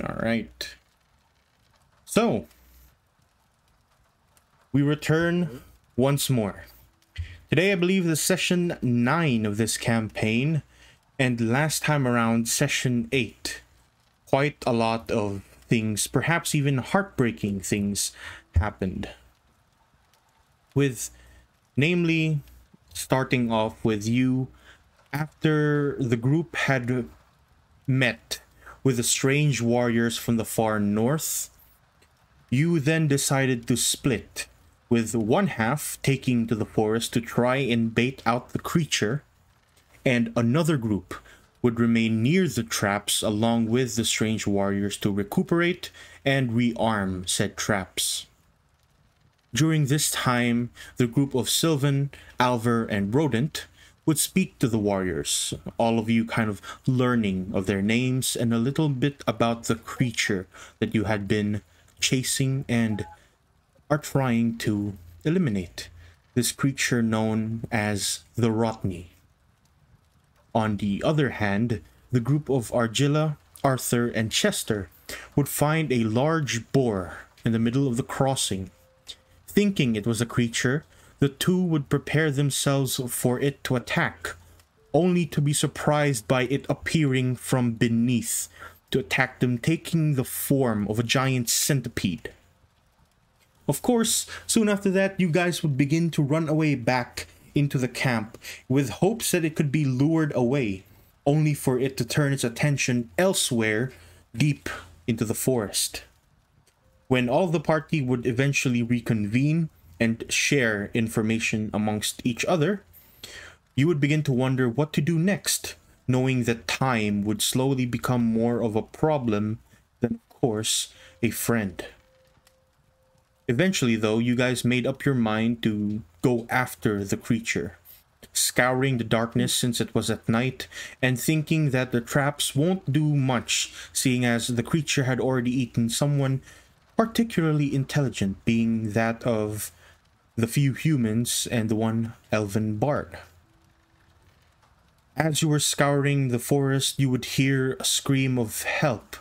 All right. So, we return once more. Today, I believe, is session 9 of this campaign, and last time around, session 8. Quite a lot of things, perhaps even heartbreaking things, happened. With, namely, starting off with you, after the group had met with the strange warriors from the far north, you then decided to split, with one half taking to the forest to try and bait out the creature, and another group would remain near the traps along with the strange warriors to recuperate and rearm said traps. During this time, the group of Sylvan, Alver, and Rodent would speak to the warriors, all of you kind of learning of their names and a little bit about the creature that you had been chasing and are trying to eliminate. This creature known as the Rotney. On the other hand, the group of Argilla, Arthur, and Chester would find a large boar in the middle of the crossing. Thinking it was a creature, the two would prepare themselves for it to attack, only to be surprised by it appearing from beneath to attack them, taking the form of a giant centipede. Of course, soon after that, you guys would begin to run away back into the camp with hopes that it could be lured away, only for it to turn its attention elsewhere deep into the forest. When all the party would eventually reconvene and share information amongst each other, you would begin to wonder what to do next, knowing that time would slowly become more of a problem than, of course, a friend. Eventually, though, you guys made up your mind to go after the creature, scouring the darkness since it was at night, and thinking that the traps won't do much, seeing as the creature had already eaten someone particularly intelligent, being that of the few humans and the one elven bard. As you were scouring the forest, you would hear a scream of help.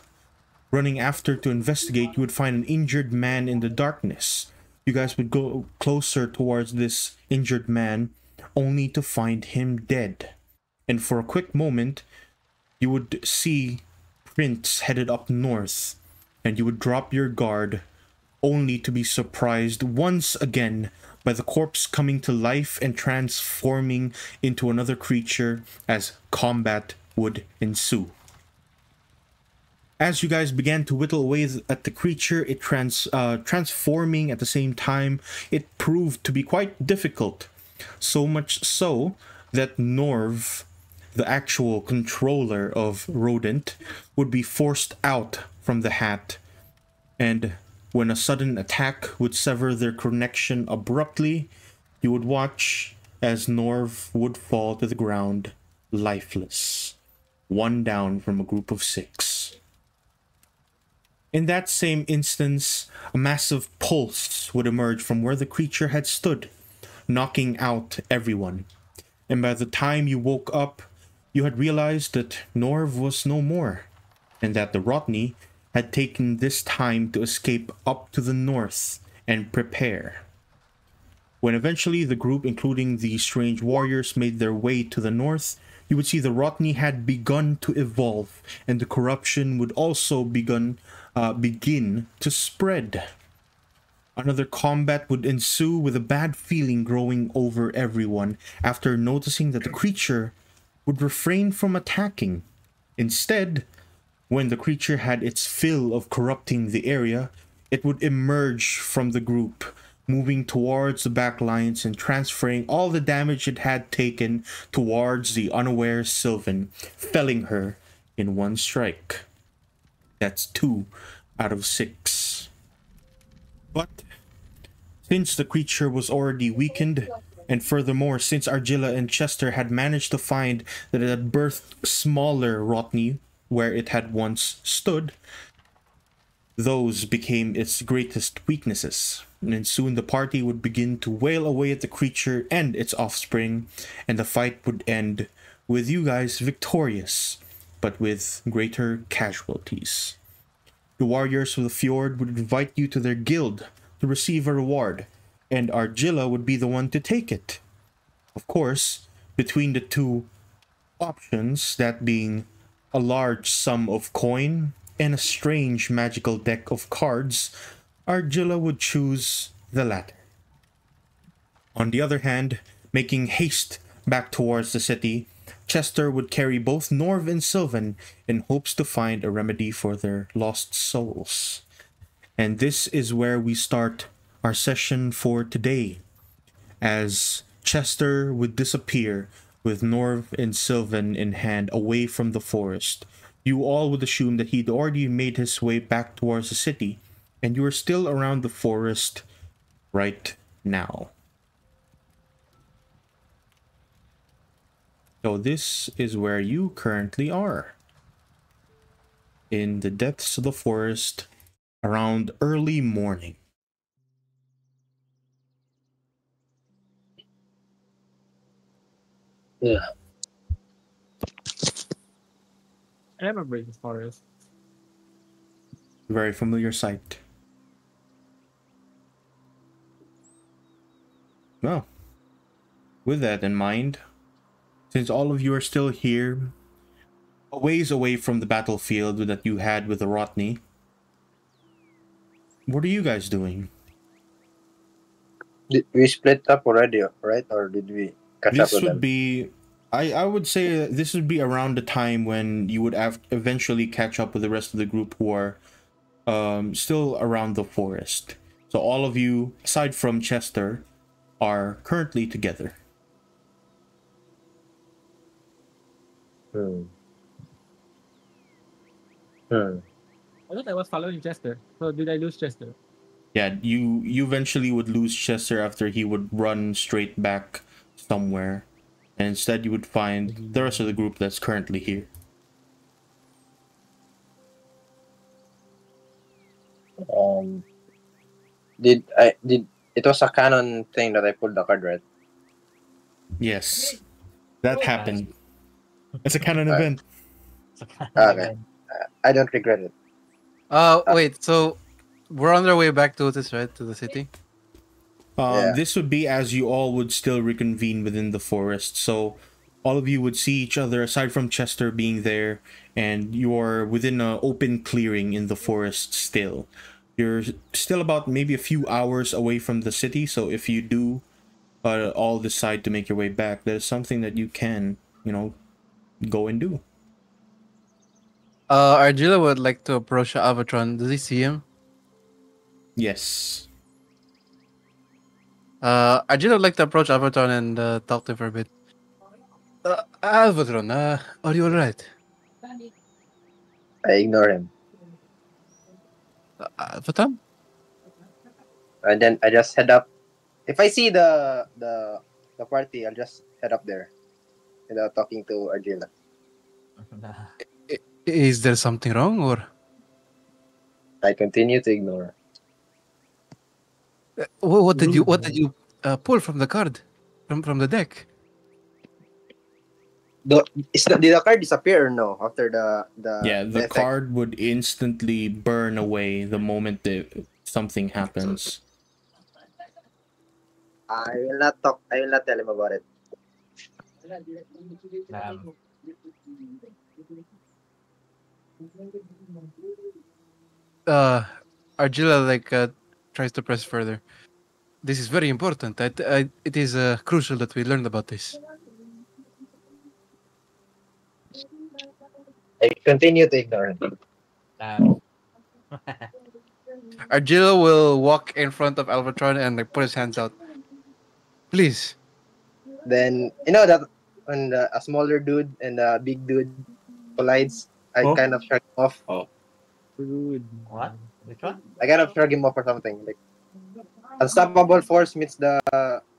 Running after to investigate, you would find an injured man in the darkness. You guys would go closer towards this injured man, only to find him dead. And for a quick moment, you would see prints headed up north, and you would drop your guard, only to be surprised once again by the corpse coming to life and transforming into another creature as combat would ensue. As you guys began to whittle away at the creature, it transforming at the same time, it proved to be quite difficult. So much so that Norv, the actual controller of Rodent, would be forced out from the hat, and when a sudden attack would sever their connection abruptly, you would watch as Norv would fall to the ground, lifeless, one down from a group of 6. In that same instance, a massive pulse would emerge from where the creature had stood, knocking out everyone. And by the time you woke up, you had realized that Norv was no more, and that the Rotney had taken this time to escape up to the north and prepare. When eventually the group, including the strange warriors, made their way to the north, you would see the Rotney had begun to evolve, and the corruption would also begin to spread. Another combat would ensue, with a bad feeling growing over everyone after noticing that the creature would refrain from attacking. Instead, when the creature had its fill of corrupting the area, it would emerge from the group, moving towards the back lines and transferring all the damage it had taken towards the unaware Sylvan, felling her in one strike. That's 2 out of 6. But since the creature was already weakened, and furthermore, since Argilla and Chester had managed to find that it had birthed smaller Rotney where it had once stood, those became its greatest weaknesses. And soon the party would begin to wail away at the creature and its offspring, and the fight would end with you guys victorious, but with greater casualties. The warriors of the fjord would invite you to their guild to receive a reward, and Argilla would be the one to take it. Of course, between the two options, that being a large sum of coin and a strange magical deck of cards, Argilla would choose the latter. On the other hand, making haste back towards the city, Chester would carry both Norv and Sylvan in hopes to find a remedy for their lost souls. And this is where we start our session for today, as Chester would disappear with Norv and Sylvan in hand away from the forest. You all would assume that he'd already made his way back towards the city, and you are still around the forest right now. So this is where you currently are. In the depths of the forest, around early morning. Yeah. I remember this forest. Very familiar sight. Well, with that in mind, since all of you are still here, a ways away from the battlefield that you had with the Rotney, what are you guys doing? Did we split up already, right? Or did we catch up This with would them? be, I would say this would be around the time when you would eventually catch up with the rest of the group who are still around the forest. So all of you, aside from Chester, are currently together. I thought I was following Chester. So did I lose Chester? Yeah, you eventually would lose Chester after he would run straight back somewhere. And instead you would find the rest of the group that's currently here. Did it was a canon thing that I pulled the card, right? Yes, that happened. It's a canon event. Okay. I don't regret it. Wait, so we're on our way back to this, right? To the city? Yeah. This would be as you all would still reconvene within the forest. So all of you would see each other, aside from Chester being there, and you are within an open clearing in the forest still. You're still about maybe a few hours away from the city, so if you do all decide to make your way back, there's something that you can, go and do. Argilla would like to approach Avatron. Does he see him? Yes. Argilla would like to approach Avatron and talk to him for a bit. Avatron, are you alright? I ignore him. Avatron? And then I just head up. If I see the party, I'll just head up there without talking to Argilla. Is there something wrong, or I continue to ignore. what did you pull from the card, from the deck? Did the card disappear or no after the The effect? card would instantly burn away the moment that something happens. I will not talk. I will not tell him about it. Argilla tries to press further. This is very important. It is crucial that we learn about this. I continue to ignore him. Argilla will walk in front of Alvatron and put his hands out. Please. Then that when a smaller dude and a big dude collides, I kind of shrug him off. Rude. What? Which one? I kind of shrug him off or something. Like unstoppable force meets the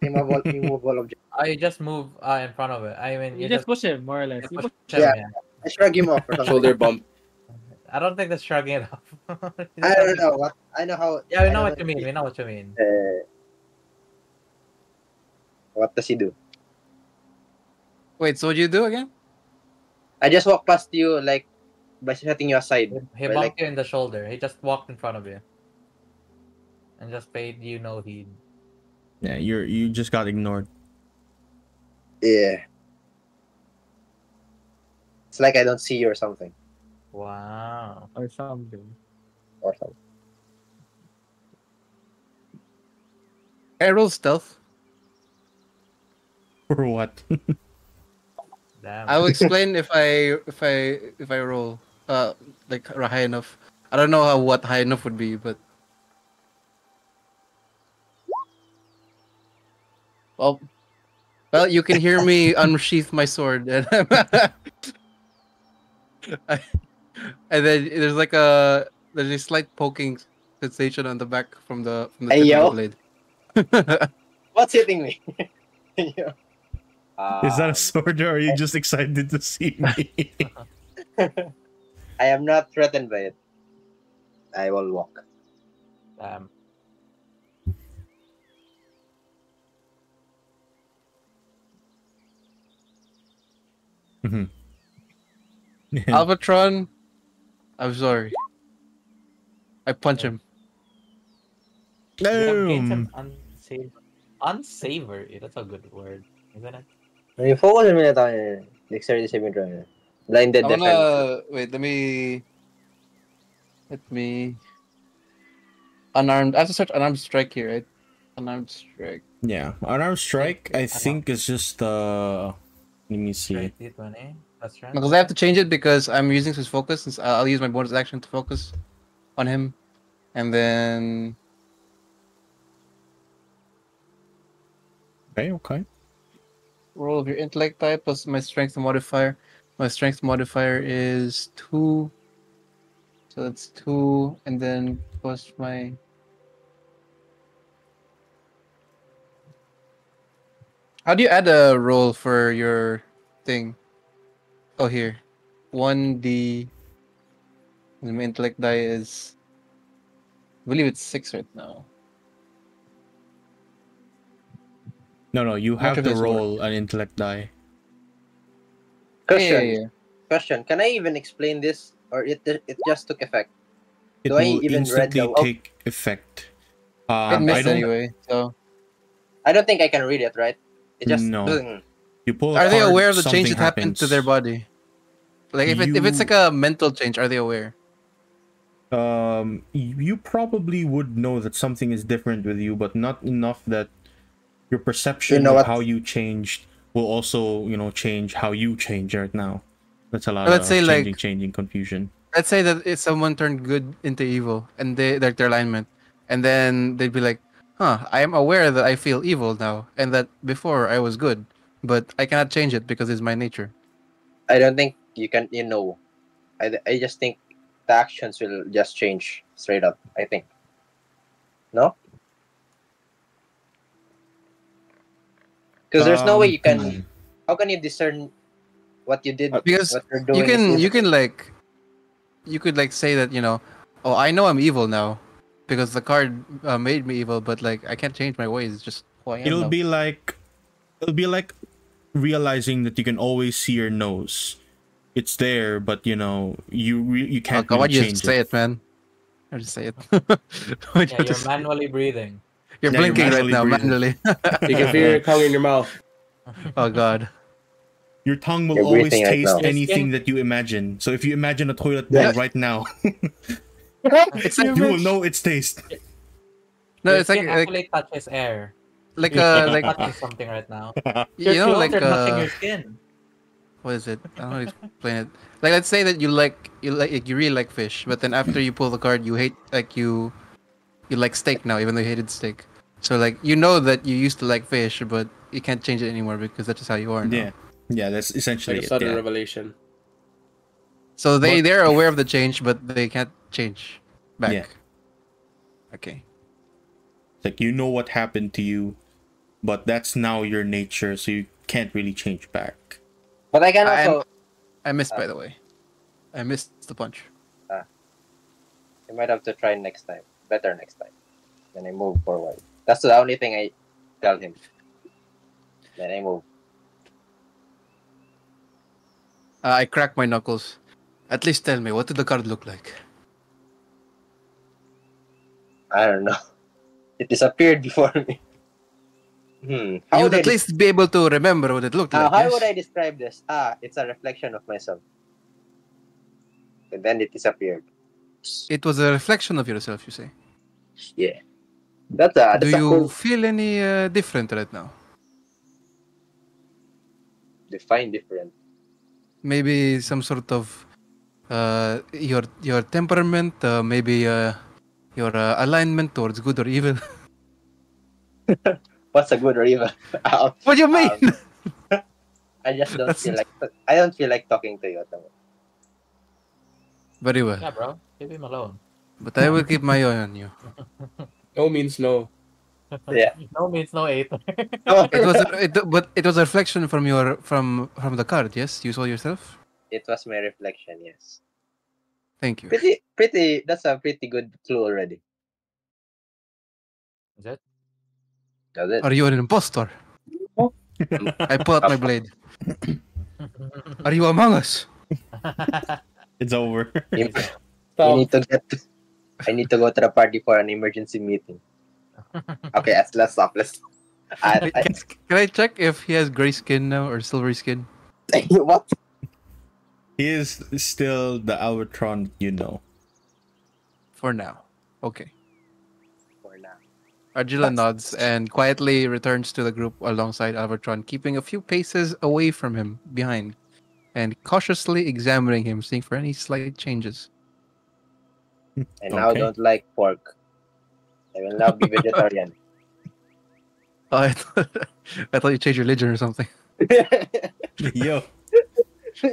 immovable object. You just move in front of it. I mean, You just push him, more or less. push him, Yeah. I shrug him off or something. Shoulder bump. I don't think that's shrugging it off. I don't know what. I know how. Yeah, we I know don't what you mean. We know what you mean. What does he do? Wait, so what do you do again? I just walk past you like by setting you aside. He By, bumped like, you in the shoulder. He just walked in front of you. And just paid you no heed. Yeah, you just got ignored. yeah. It's like I don't see you or something. Wow. Or something. Or something. I roll stealth. For what? Damn. I will explain if I roll like high enough. I don't know what high enough would be, but well, you can hear me unsheath my sword, and and then there's a slight poking sensation on the back from the Hey, tip of yo. the blade. What's hitting me? Yeah. Is that a sword, or are you just excited to see me? I am not threatened by it. I will walk. Damn. Mhm. Albatron, I'm sorry. I punch him. You have gained some Boom. unsavory. That's a good word, isn't it? When you focus a minute on dexterity saving throw. Blinded I defense. wanna wait. Let me unarmed. I have to search unarmed strike here, right? Unarmed strike. Yeah, unarmed strike. I Unarmed. think is just Let me see. Right, D20. That's right. Because I have to change it because I'm using his focus. Since I'll use my bonus action to focus on him, and then Okay. roll of your intellect type plus my strength modifier. My strength modifier is 2, so that's 2, and then plus my. How do you add a roll for your thing? Oh, here, 1d. And my intellect die is, I believe it's 6 right now. No, you How much have of to this work? roll an intellect die. Question. Yeah. Question. Can I even explain this, or it just took effect? It Do I will even read instantly the? take effect. I I missed don't. anyway. So I don't think I can read it. Right? It just. No. You pull a are they card, aware of the change something that happened to their happens. body? Like if it's like a mental change, are they aware? You probably would know that something is different with you, but not enough that your perception You know of what? how you changed will also, change how you change right now. That's a lot Let's say of like changing confusion. let's say that if someone turned good into evil and they like their alignment, and then they'd be like, "Huh, I am aware that I feel evil now, and that before I was good, but I cannot change it because it's my nature." I don't think you can. I just think the actions will just change straight up. I think. No. Because there's no way you can. How can you discern what you did? Because what you're doing is evil? you could like say that oh, I know I'm evil now because the card made me evil, but like I can't change my ways. It's just who I am It'll now. be like realizing that you can always see your nose. It's there, but you can't God, really why'd you change just say it. it, man? I just say it. Yeah, you're manually breathing. You're Yeah, you're blinking right manually now, breathing. manually. You can feel your tongue in your mouth. Oh God. Your tongue will You're always breathing right taste now. anything that you imagine. So if you imagine a toilet bowl Yeah. right now, It's like, you will know its taste. no, Your it's like skin actually touches air. like You're like touching something right now. you Your know clothes like are touching your skin. what is it? I don't know how to explain it. Like let's say that you really like fish, but then after you pull the card, you hate you like steak now, even though you hated steak. So like you know that you used to like fish, but you can't change it anymore because that's just how you are now. Yeah, that's essentially Like a it. sudden Yeah. revelation. So But- they're aware of the change, but they can't change back. Yeah. Okay. It's like you know what happened to you, but that's now your nature, so you can't really change back. But I can also. I missed, by the way. I missed the punch. You might have to try next time. Better next time. Then I move forward. That's the only thing I tell him. Then I move. I crack my knuckles. At least tell me, what did the card look like? I don't know. It disappeared before me. How You would would at least be able to remember what it looked like. how Yes? would I describe this? It's a reflection of myself. And then it disappeared. It was a reflection of yourself, you say. Yeah. That's Do a you cool feel any different right now? define different. Maybe some sort of your temperament, maybe your alignment towards good or evil. What's a good or evil? What do you mean? I just don't That's- feel like I don't feel like talking to you at the moment. Very well. Yeah, bro. Leave him alone. But I will keep my eye on you. No means no. Yeah. No means no 8. But it was a reflection from the card. Yes, you saw yourself. It was my reflection, yes. Thank you. Pretty that's a pretty good clue already. Is it? Does it? Are you an impostor? I pull out my blade. Are you among us? It's over. You Stop. need to I need to go to the party for an emergency meeting. Okay, let's stop. Can I check if he has gray skin now or silvery skin? What? He is still the Albatron you know. For now. Okay. For now. Argilla nods and quietly returns to the group alongside Alvatron, keeping a few paces away from him behind, and cautiously examining him, seeing for any slight changes. I now Okay. don't like pork. I will now be vegetarian. Oh, I thought you changed religion or something. Yo.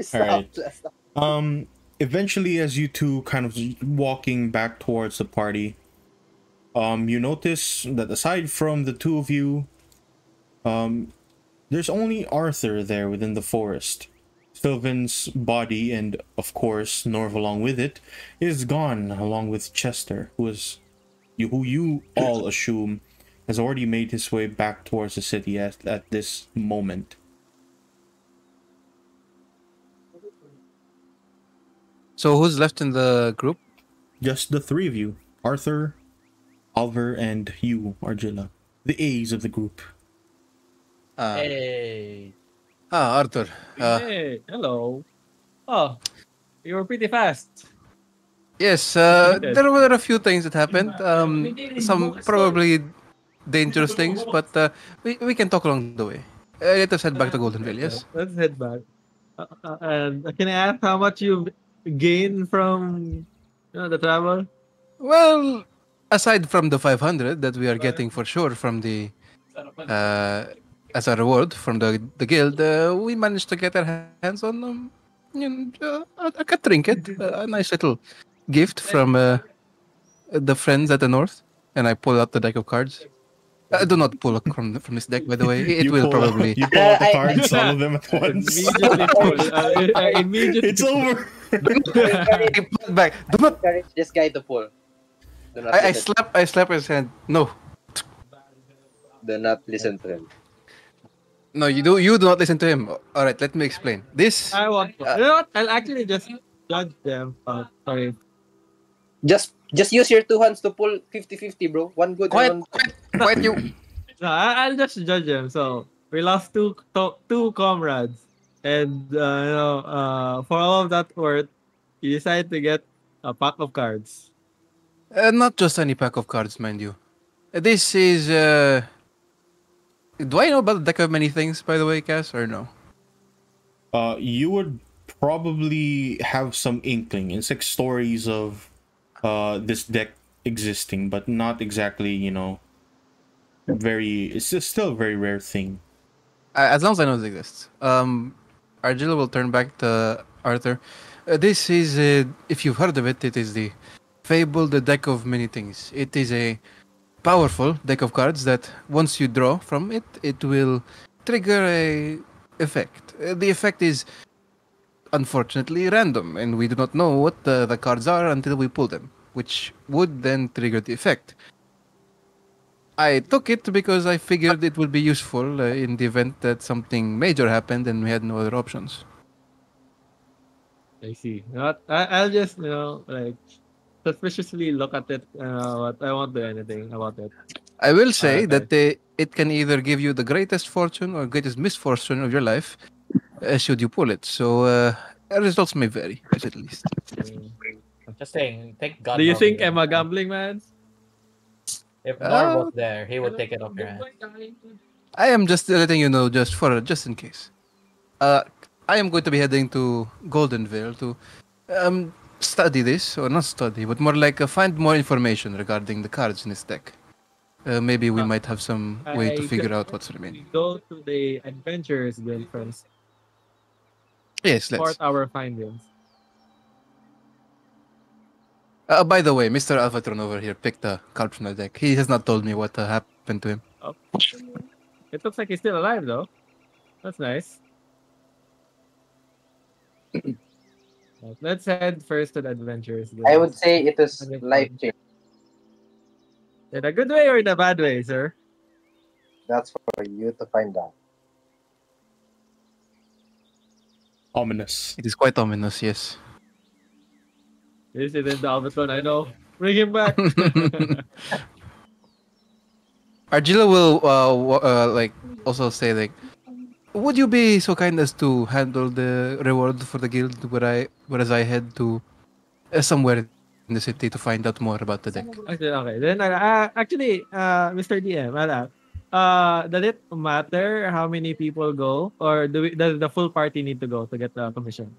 Stop, Alright. stop. Eventually, as you two kind of walking back towards the party, you notice that aside from the two of you, there's only Arthur there within the forest. Sylvan's body, and of course Norv along with it, is gone, along with Chester, who you all assume has already made his way back towards the city at this moment. So who's left in the group? Just the three of you, Arthur, Alvar, and you, Argilla, the A's of the group. Hey. Arthur. Hey, hello. Oh, you were pretty fast. Yes, there were a few things that happened. Some probably dangerous things, but we can talk along the way. Let us head back to Goldenvale, yes? Let's head back. And can I ask how much you gained from the travel? Well, aside from the 500 that we are getting for sure from the as a reward from the guild, we managed to get our hands on a trinket, a nice little gift from the friends at the north. And I pull out the deck of cards. Do not pull from this deck, by the way. It will probably. You pull out the I- cards, all of them at once. Immediately pull. Immediately. It's over. I pull back. Do not. Encourage this guy to pull. Do not, I listen, slap his hand. No, do not listen to him. no, you do not listen to him. All right, let me explain. This I want. You know what? I'll actually just judge them. Sorry. Just use your two hands to pull 50-50, bro. One good quiet, and one quiet, quiet, you. No, I'll just judge them. So we lost two comrades, and for all of that worth, you decided to get a pack of cards. Not just any pack of cards, mind you. This is. Do I know about the deck of many things, by the way, Cass, or no? You would probably have some inkling. It's like stories of this deck existing, but not exactly, it's just still a very rare thing. As long as I know it exists. Argilla will turn back to Arthur. This is, if you've heard of it, it is the fabled deck of many things. It is a powerful deck of cards that once you draw from it, it will trigger a effect. The effect is unfortunately random, and we do not know what the cards are until we pull them, which would then trigger the effect. I took it because I figured it would be useful in the event that something major happened and we had no other options. I see. Not, I'll just, like, suspiciously look at it. But I won't do anything about it. I will say Okay. that it can either give you the greatest fortune or greatest misfortune of your life, should you pull it. So results may vary, at least. I'm just saying, take God. Do you think Norman I'm a with you. gambling man? If Nor Uh, was there, he would take it off your hand. I am just letting you know, just in case. Uh, I am going to be heading to Goldenvale to study this, or not study, but more like find more information regarding the cards in this deck. Maybe we might have some way to figure out what's remaining. Go to the adventurers guild first. Yes, let's. Report our findings. By the way, Mr. Alphatron over here picked a card from the deck. He has not told me what happened to him. Oh. It looks like he's still alive, though. That's nice. Let's head first to the adventurers guild. I would say it is life change. In a good way or in a bad way, sir? That's for you to find out. Ominous. It is quite ominous, yes. This isn't the Albatron, I know. Bring him back. Argilla will like also say like, would you be so kind as to handle the reward for the guild whereas I head to somewhere in the city to find out more about the deck? Okay. Then actually, Mr. DM, does it matter how many people go, or does the full party need to go to get the commission?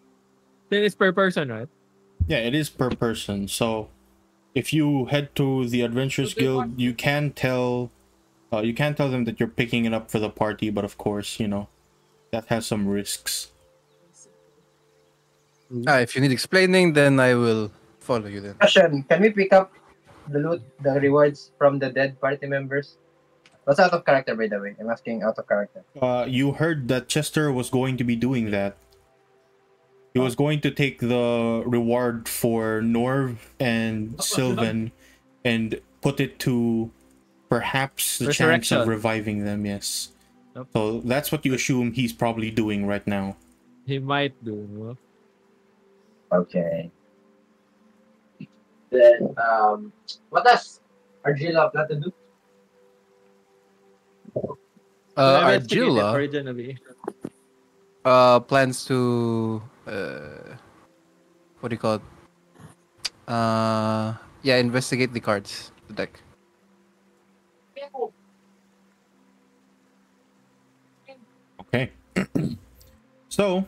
Then it's per person, right? Yeah, it is per person. So if you head to the Adventurers Guild, you can tell them that you're picking it up for the party, but of course, that has some risks. If you need explaining, then I will follow you then. Question: can we pick up the loot, the rewards from the dead party members? What's out of character, by the way? I'm asking out of character. You heard that Chester was going to be doing that. He was going to take the reward for Norv and Sylvan and put it to perhaps the chance of reviving them, yes. Yep. So that's what you assume he's probably doing right now. He might do. Okay. Then, what does Argilla plan to do? Argilla Originally. plans to what do you call it? Investigate the cards, the deck. Okay. So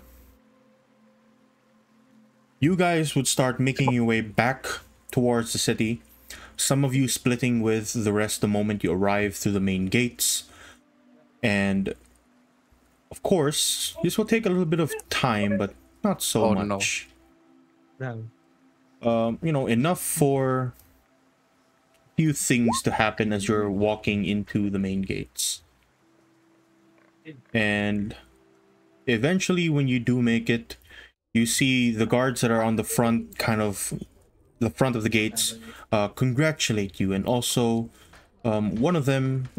you guys would start making your way back towards the city. Some of you splitting with the rest the moment you arrive through the main gates. And of course, this will take a little bit of time, but not so much. No. Enough for few things to happen as you're walking into the main gates. And eventually, when you do make it, you see the guards that are on the front, the front of the gates, congratulate you. And also, one of them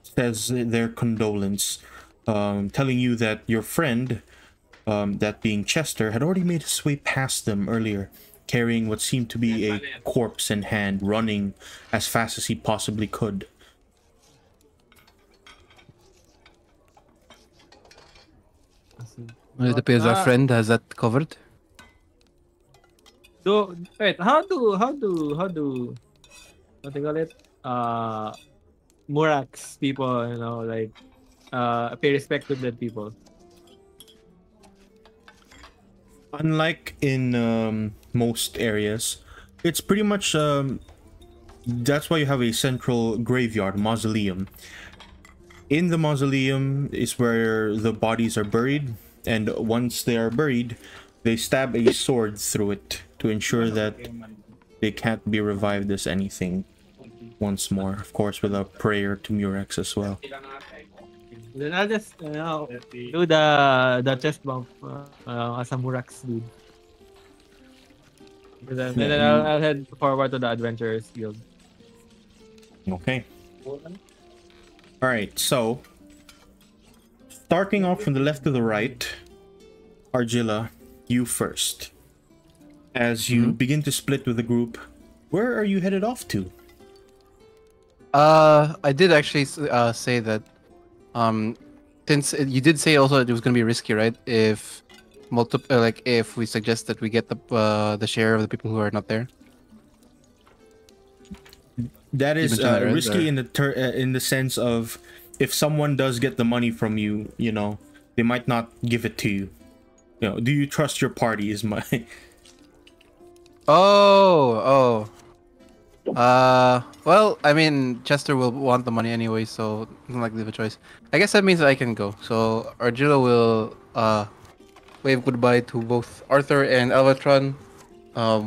says their condolence, telling you that your friend, that being Chester, had already made his way past them earlier, carrying what seemed to be a corpse in hand, running as fast as he possibly could. It appears our friend has that covered. How do what they call it? Murax people, pay respect to dead people. Unlike in most areas, it's pretty much that's why you have a central graveyard, mausoleum. In the mausoleum is where the bodies are buried, and once they are buried, they stab a sword through it to ensure that they can't be revived as anything once more. Of course, with a prayer to Murex as well. Then I'll just do the chest bump as a Murax dude. And then I'll head forward to the Adventurers Guild. Okay. Alright, so starting off from the left to the right, Argilla, you first. As you begin to split with the group, where are you headed off to? I did actually say that. Since you did say also that it was gonna be risky, right? If like if we suggest that we get the share of the people who are not there. That You is mentioned that, right? risky in the sense of if someone does get the money from you, you know, they might not give it to you. You know, do you trust your party? Is my Oh. Well, I mean, Chester will want the money anyway, so it's not like they have a choice. I guess that means that I can go. So Argilla will wave goodbye to both Arthur and Alvatron,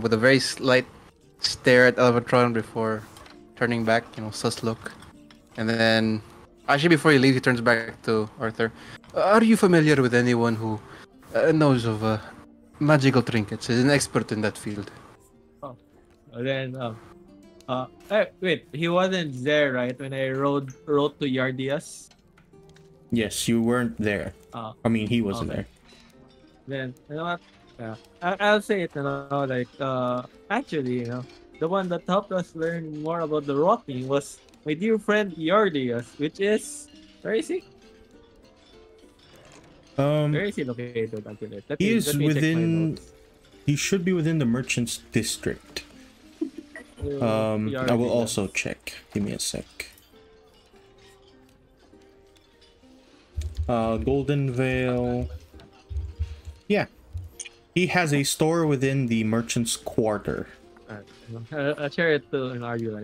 with a very slight stare at Alvatron before turning back, you know, sus look. And then, actually, before he leaves, he turns back to Arthur. Are you familiar with anyone who knows of magical trinkets? Is an expert in that field. And then wait, he wasn't there, right? When I wrote to Yardias. yes, you weren't there. I mean, he wasn't okay. there. Then you know what? Yeah, I'll say it. You know, like actually, you know, the one that helped us learn more about the rotting was my dear friend Yardias, which is where is he? Where is he located? Actually, He is let me check my within. notes. He should be within the merchant's district. I will also check. Give me a sec. Goldenvale. Yeah. He has a store within the merchant's quarter. I'll share it to an argue.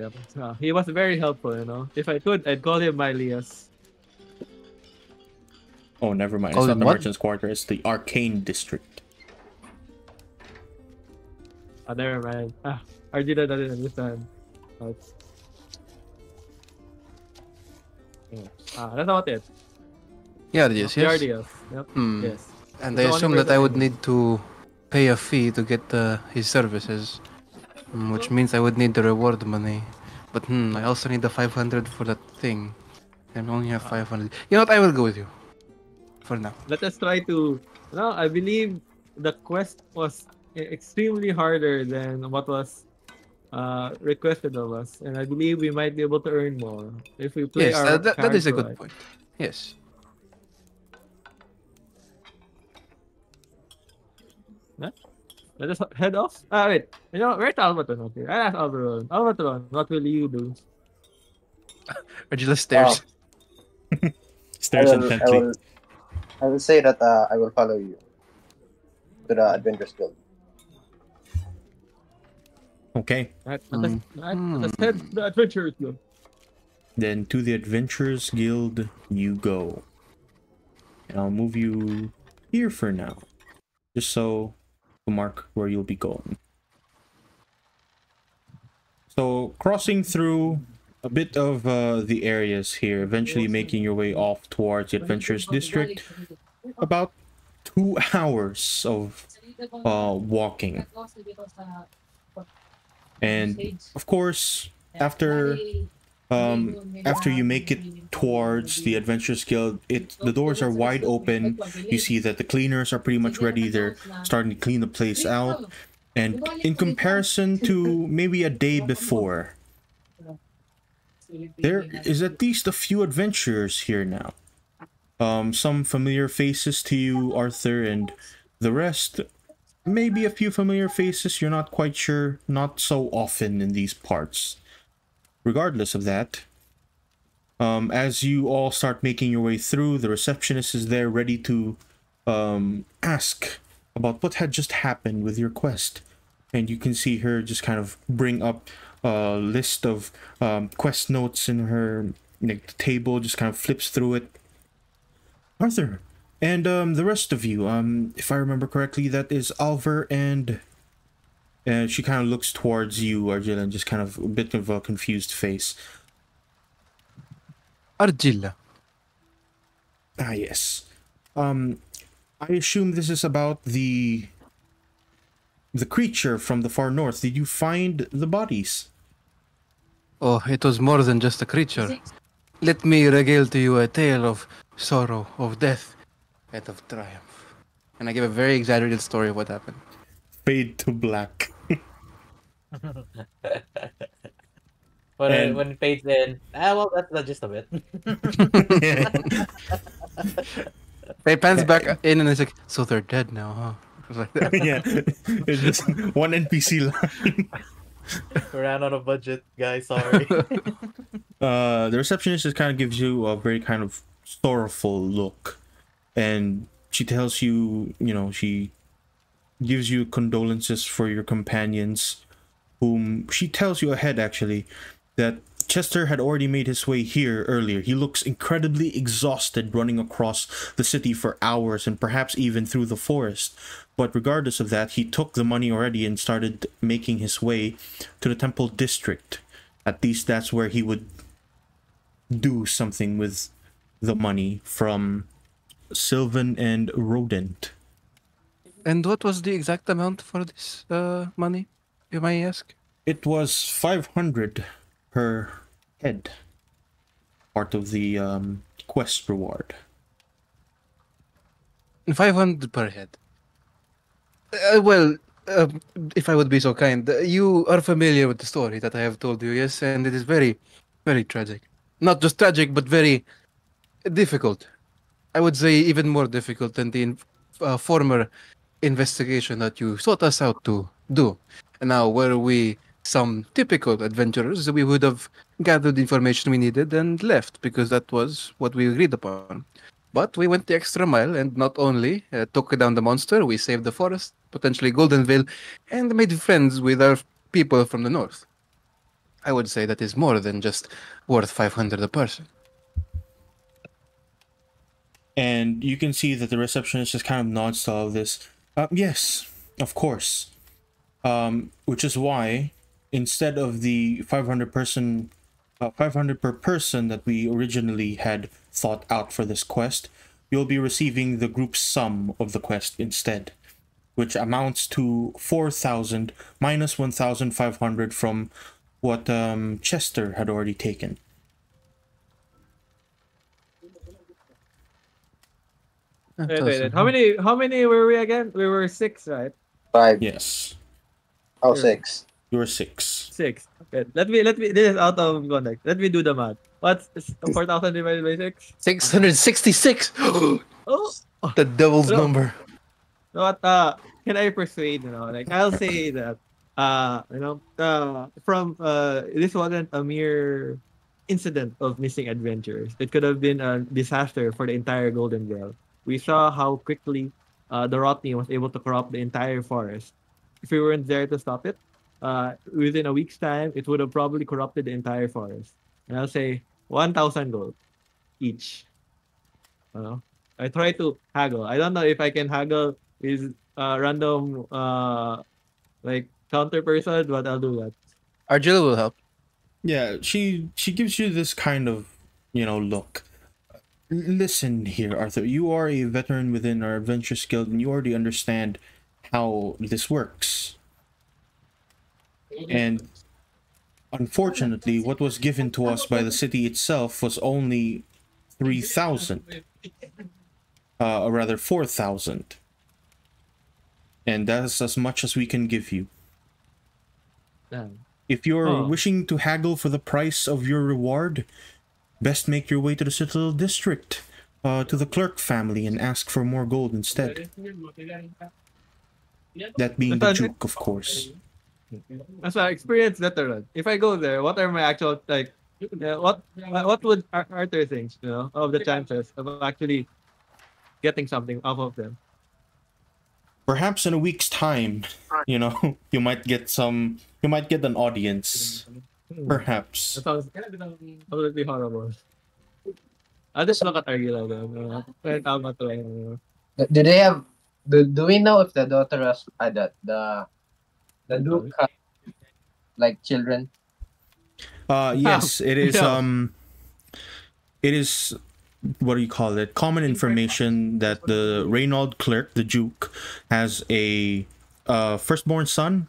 He was very helpful, you know. If I could, I'd call him Mylias. Oh, never mind. Call It's not him the what? merchant's quarter. It's the arcane district. Never mind. Arjuna doesn't understand. That's about it. Yeah, yes. Yardias. Yep. Hmm. Yes. And It's I the assume only that I would person I know. need to pay a fee to get his services, which means I would need the reward money. But I also need the 500 for that thing. I only have 500. You know what? I will go with you. For now. Let us try to. No, I believe the quest was extremely harder than what was requested of us, and I believe we might be able to earn more if we play Yes, our that is a good right. point. Yes. Let us head off. Wait. You know, where's Albatron? Okay, I asked Albatron. Albatron, what will you do? Regilla stares. Stares intently. I will say that I will follow you to the Adventurers Guild. Okay. Let us head to the Adventurers Guild. Then to the Adventurers Guild you go. And I'll move you here for now. Just so to mark where you'll be going. So crossing through a bit of the areas here, eventually making your way off towards the Adventurers District. About 2 hours of walking. And of course, after you make it towards the Adventurers Guild, the doors are wide open. You see that the cleaners are pretty much ready. They're starting to clean the place out. And in comparison to maybe a day before, there is at least a few adventurers here now. Some familiar faces to you, Arthur, and the rest, maybe a few familiar faces, you're not quite sure, not so often in these parts. Regardless of that, as you all start making your way through, the receptionist is there ready to ask about what had just happened with your quest. And you can see her just kind of bring up a list of quest notes in her table, just kind of flips through it. Arthur, and the rest of you, if I remember correctly, that is Alvar and she kind of looks towards you, Argilla, and just kind of a bit of a confused face. Argilla. Ah, yes. I assume this is about the creature from the far north. Did you find the bodies? Oh, it was more than just a creature. Let me regale to you a tale of sorrow, of death, and of triumph. and I give a very exaggerated story of what happened. Fade to black. When And- when it fades in, well, that's just a bit. Yeah. It pans back in, and it's like, so they're dead now, huh? It was like that. Yeah. It's just one NPC line. We ran out of budget, guys. Sorry. The receptionist just kind of gives you a very kind of sorrowful look, and she tells you, she gives you condolences for your companions, whom she tells you ahead actually that Chester had already made his way here earlier. He looks incredibly exhausted running across the city for hours and perhaps even through the forest. But regardless of that, he took the money already and started making his way to the Temple District. At least that's where he would do something with the money from Sylvan and Rodent. And what was the exact amount for this money, you may ask? It was 500 per head. Part of the quest reward. 500 per head. If I would be so kind, you are familiar with the story that I have told you, yes? And it is very, very tragic. Not just tragic, but very difficult. I would say even more difficult than the former investigation that you sought us out to do. And now, were we some typical adventurers, we would have gathered the information we needed and left, because that was what we agreed upon. But we went the extra mile and not only took down the monster, we saved the forest, potentially Goldenvale, and made friends with our people from the north. I would say that is more than just worth 500 a person. And you can see that the receptionist just kind of nods to all of this. Yes, of course. Which is why, instead of the 500 per person that we originally had thought out for this quest, you'll be receiving the group sum of the quest instead, which amounts to 4,000 minus 1,500 from what Chester had already taken. Wait. How many were we again? We were 6, right? 5. Yes, Oh, Sure. 6. you were 6. 6. Okay. Let me. This is out of context. Let me do the math. What's 4,000 divided by 6? 666! Oh. The devil's No. number. So what? Can I persuade? Like I'll say that. From this wasn't a mere incident of missing adventurers. It could have been a disaster for the entire Goldenvale. We saw how quickly the Rotney was able to corrupt the entire forest. If we weren't there to stop it, within a week's time, it would have probably corrupted the entire forest. And I'll say 1,000 gold each. I try to haggle. I don't know if I can haggle with random like counter person, but I'll do that. Argilla will help. Yeah, she gives you this kind of, look. Listen here, Arthur. You are a veteran within our Adventurers Guild, and you already understand how this works. And unfortunately, what was given to us by the city itself was only 3,000. Or rather 4,000. And that's as much as we can give you. Damn. If you're Oh. wishing to haggle for the price of your reward, best make your way to the Citadel District, to the clerk family, and ask for more gold instead. That being the Duke, of course. As I experience veteran, if I go there, what are my actual what would Arthur think, of the chances of actually getting something off of them? Perhaps in a week's time, you might get an audience. Perhaps. That sounds absolutely horrible. I'll just look at Argila then. Tama to lang. Do they have? Do we know if the daughter has the Duke has like children? Yes, it is. Yeah. It is. What do you call it? Common information that the Reynold clerk, the Duke, has a firstborn son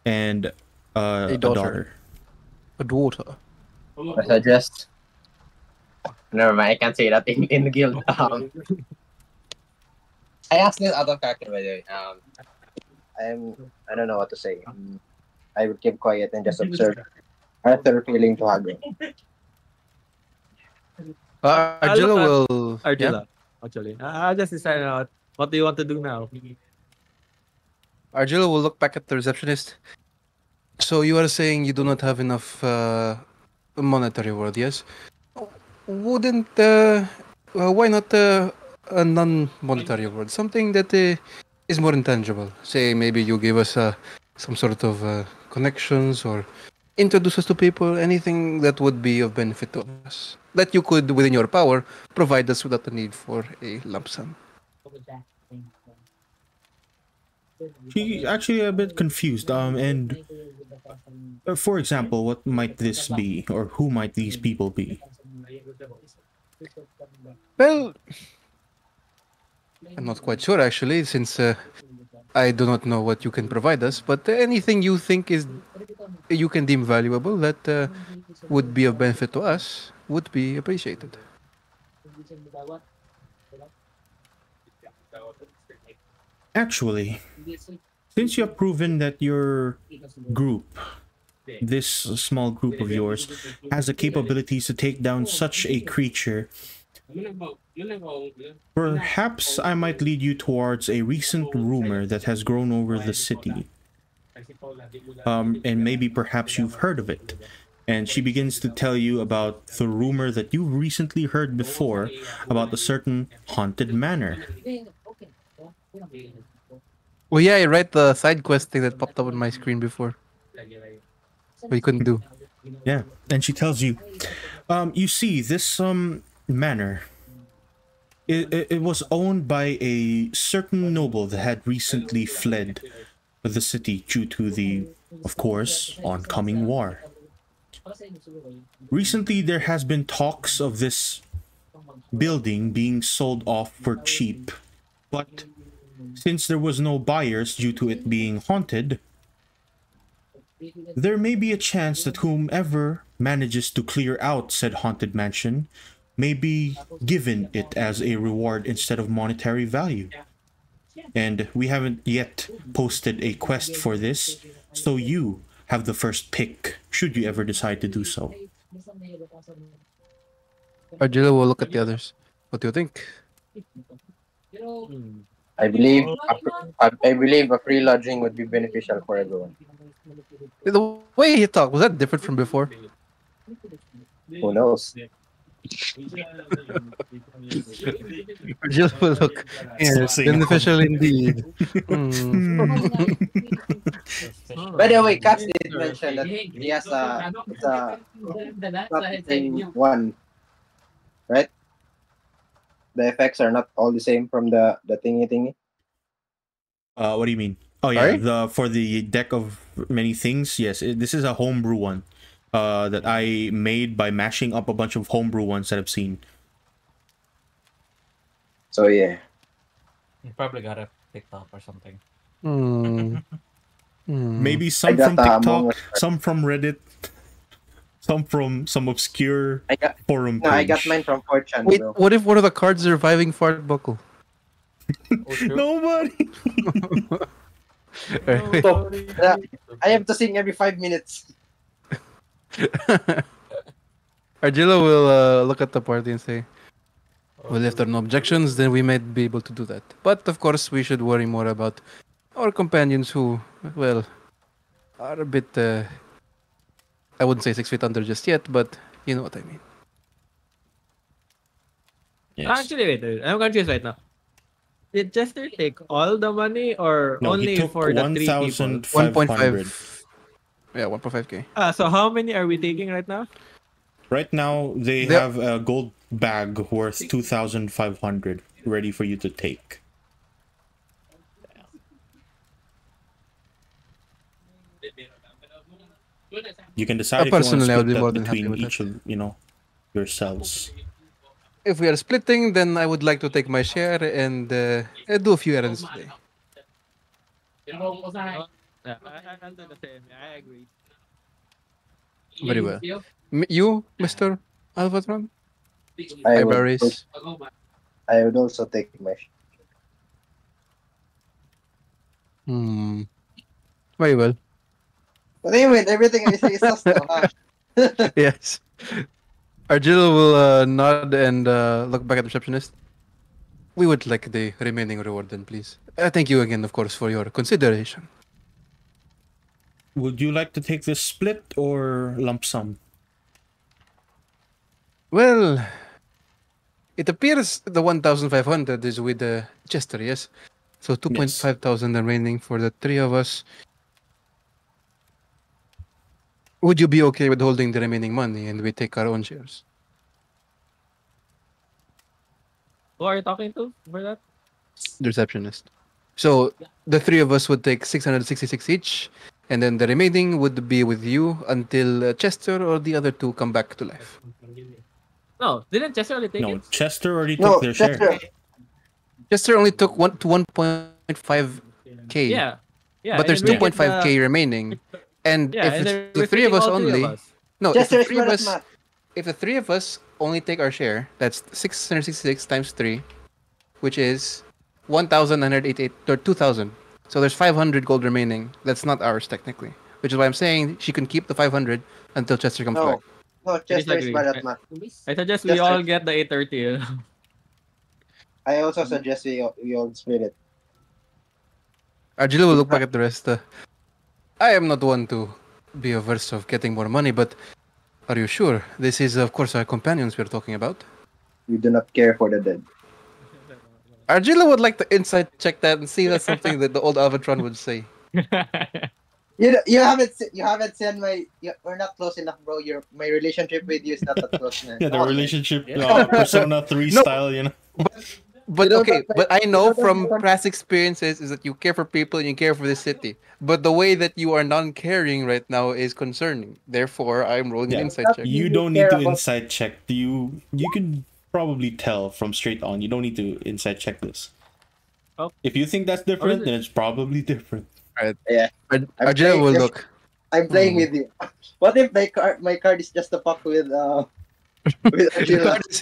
and a daughter. A daughter. As addressed. Never mind. I can't say that in the guild. I asked this out of character, by the way. I don't know what to say. I would keep quiet and just observe Arthur feeling to hug him. Argilla will. Argilla, actually. I'll just decide now. What do you want to do now? Argilla will look back at the receptionist. So you are saying you do not have enough monetary worth, yes? Wouldn't why not a non-monetary word? Something that is more intangible. Say maybe you give us some sort of connections or introduce us to people. Anything that would be of benefit to us. That you could, within your power, provide us without the need for a lump sum. She actually a bit confused. And for example, what might this be, or who might these people be? Well, I'm not quite sure actually, since I do not know what you can provide us. But anything you think is you can deem valuable that would be of benefit to us would be appreciated. Actually, since you have proven that your group, this small group of yours, has the capabilities to take down such a creature, perhaps I might lead you towards a recent rumor that has grown over the city. And maybe perhaps you've heard of it. And she begins to tell you about the rumor that you recently heard before about a certain haunted manor. Well, yeah, I read the side quest thing that popped up on my screen before. But you couldn't do. Yeah, and she tells you, you see, this manor, it was owned by a certain noble that had recently fled the city due to the, of course, oncoming war. Recently, there has been talks of this building being sold off for cheap, but since there was no buyers due to it being haunted, there may be a chance that whomever manages to clear out said haunted mansion may be given it as a reward instead of monetary value. And we haven't yet posted a quest for this, so you have the first pick, should you ever decide to do so. Argilla will look at the others. What do you think? I believe a free lodging would be beneficial for everyone. The way he talked, was that different from before? Who knows? Argilla will look. Yes, beneficial indeed. By the way, Caps did mention that he has it's a not the same one, right? The effects are not all the same from the thingy. What do you mean? Oh yeah, Sorry? for the deck of many things. Yes, this is a homebrew one that I made by mashing up a bunch of homebrew ones that I've seen. So yeah, You probably got it picked up or something. Maybe some got from the TikTok, Among Us. some from Reddit, some from some obscure I got forum no, page. I got mine from 4chan, Wait, bro. what if one of the cards is reviving Fart Buckle? Oh, true. Nobody. I have to sing every 5 minutes. Argilla will look at the party and say, well, if there are no objections, then we might be able to do that. But of course, we should worry more about our companions who, well, are a bit, I wouldn't say 6 feet under just yet, but you know what I mean. Yes. Actually, wait. I'm confused right now. Did Chester take all the money or No, only he took for the 3 people? 1,500. 1.5. Yeah, 1.5k. So how many are we taking right now? Right now, they They're- have a gold bag worth 2,500 ready for you to take. You can decide if you want to Personally, I would split be more that than happy between with each of, yourselves. If we are splitting, then I would like to take my share and do a few errands today. Yeah, I'll do the same. I agree. Very well. You, Mr. Alvatron? I Hi, would, Barris. I would also take my. Hmm. Very well. But anyway, everything I say is sus though, huh? Yes. Argilla will nod and look back at the receptionist. We would like the remaining reward then, please. Thank you again, of course, for your consideration. Would you like to take this split or lump sum? Well, it appears the 1,500 is with Chester, yes? So 2,500 remaining for the three of us. Would you be okay with holding the remaining money and we take our own shares? Who are you talking to for that? The receptionist. So the three of us would take 666 each, and then the remaining would be with you until Chester or the other two come back to life. No, didn't Chester already take No, it? Chester already No, took their share. Chester. Chester only took 1.5k. Yeah. Yeah. But there's and then we get 2.5k remaining. And Yeah, if and it's then the we're three of taking us all three only, of us. no, if Chester the is three of good at us, math. if the three of us only take our share, that's 666 times 3, which is 1,988 or 2,000. So there's 500 gold remaining. That's not ours technically, which is why I'm saying she can keep the 500 until Chester comes back. No, Chester is disagree. bad at math. I suggest we Chester. all get the 830. You know? I also suggest we all split it. Argila will look back at the rest. I am not one to be averse of getting more money, but are you sure? This is, of course, our companions we're talking about. We do not care for the dead. Argila would like to insight check that and see that's something that the old Avatron would say. You haven't said we're not close enough, bro. My relationship with you is not that close, man. Yeah, the Come on, relationship Yeah. Persona 3 No. style, you know. But You don't okay, have- but I you know don't have from some- past experiences is that you care for people and you care for the city. But the way that you are non-caring right now is concerning. Therefore, I'm rolling Yeah. an insight check. You You don't need care to about- insight check. You can probably tell from straight on. You don't need to insight check this. Oh. If you think that's different, then it's probably different. Yeah. I'm Argila will playing- look. I'm playing with you. What if my card is just a pack with with The Angela? card is,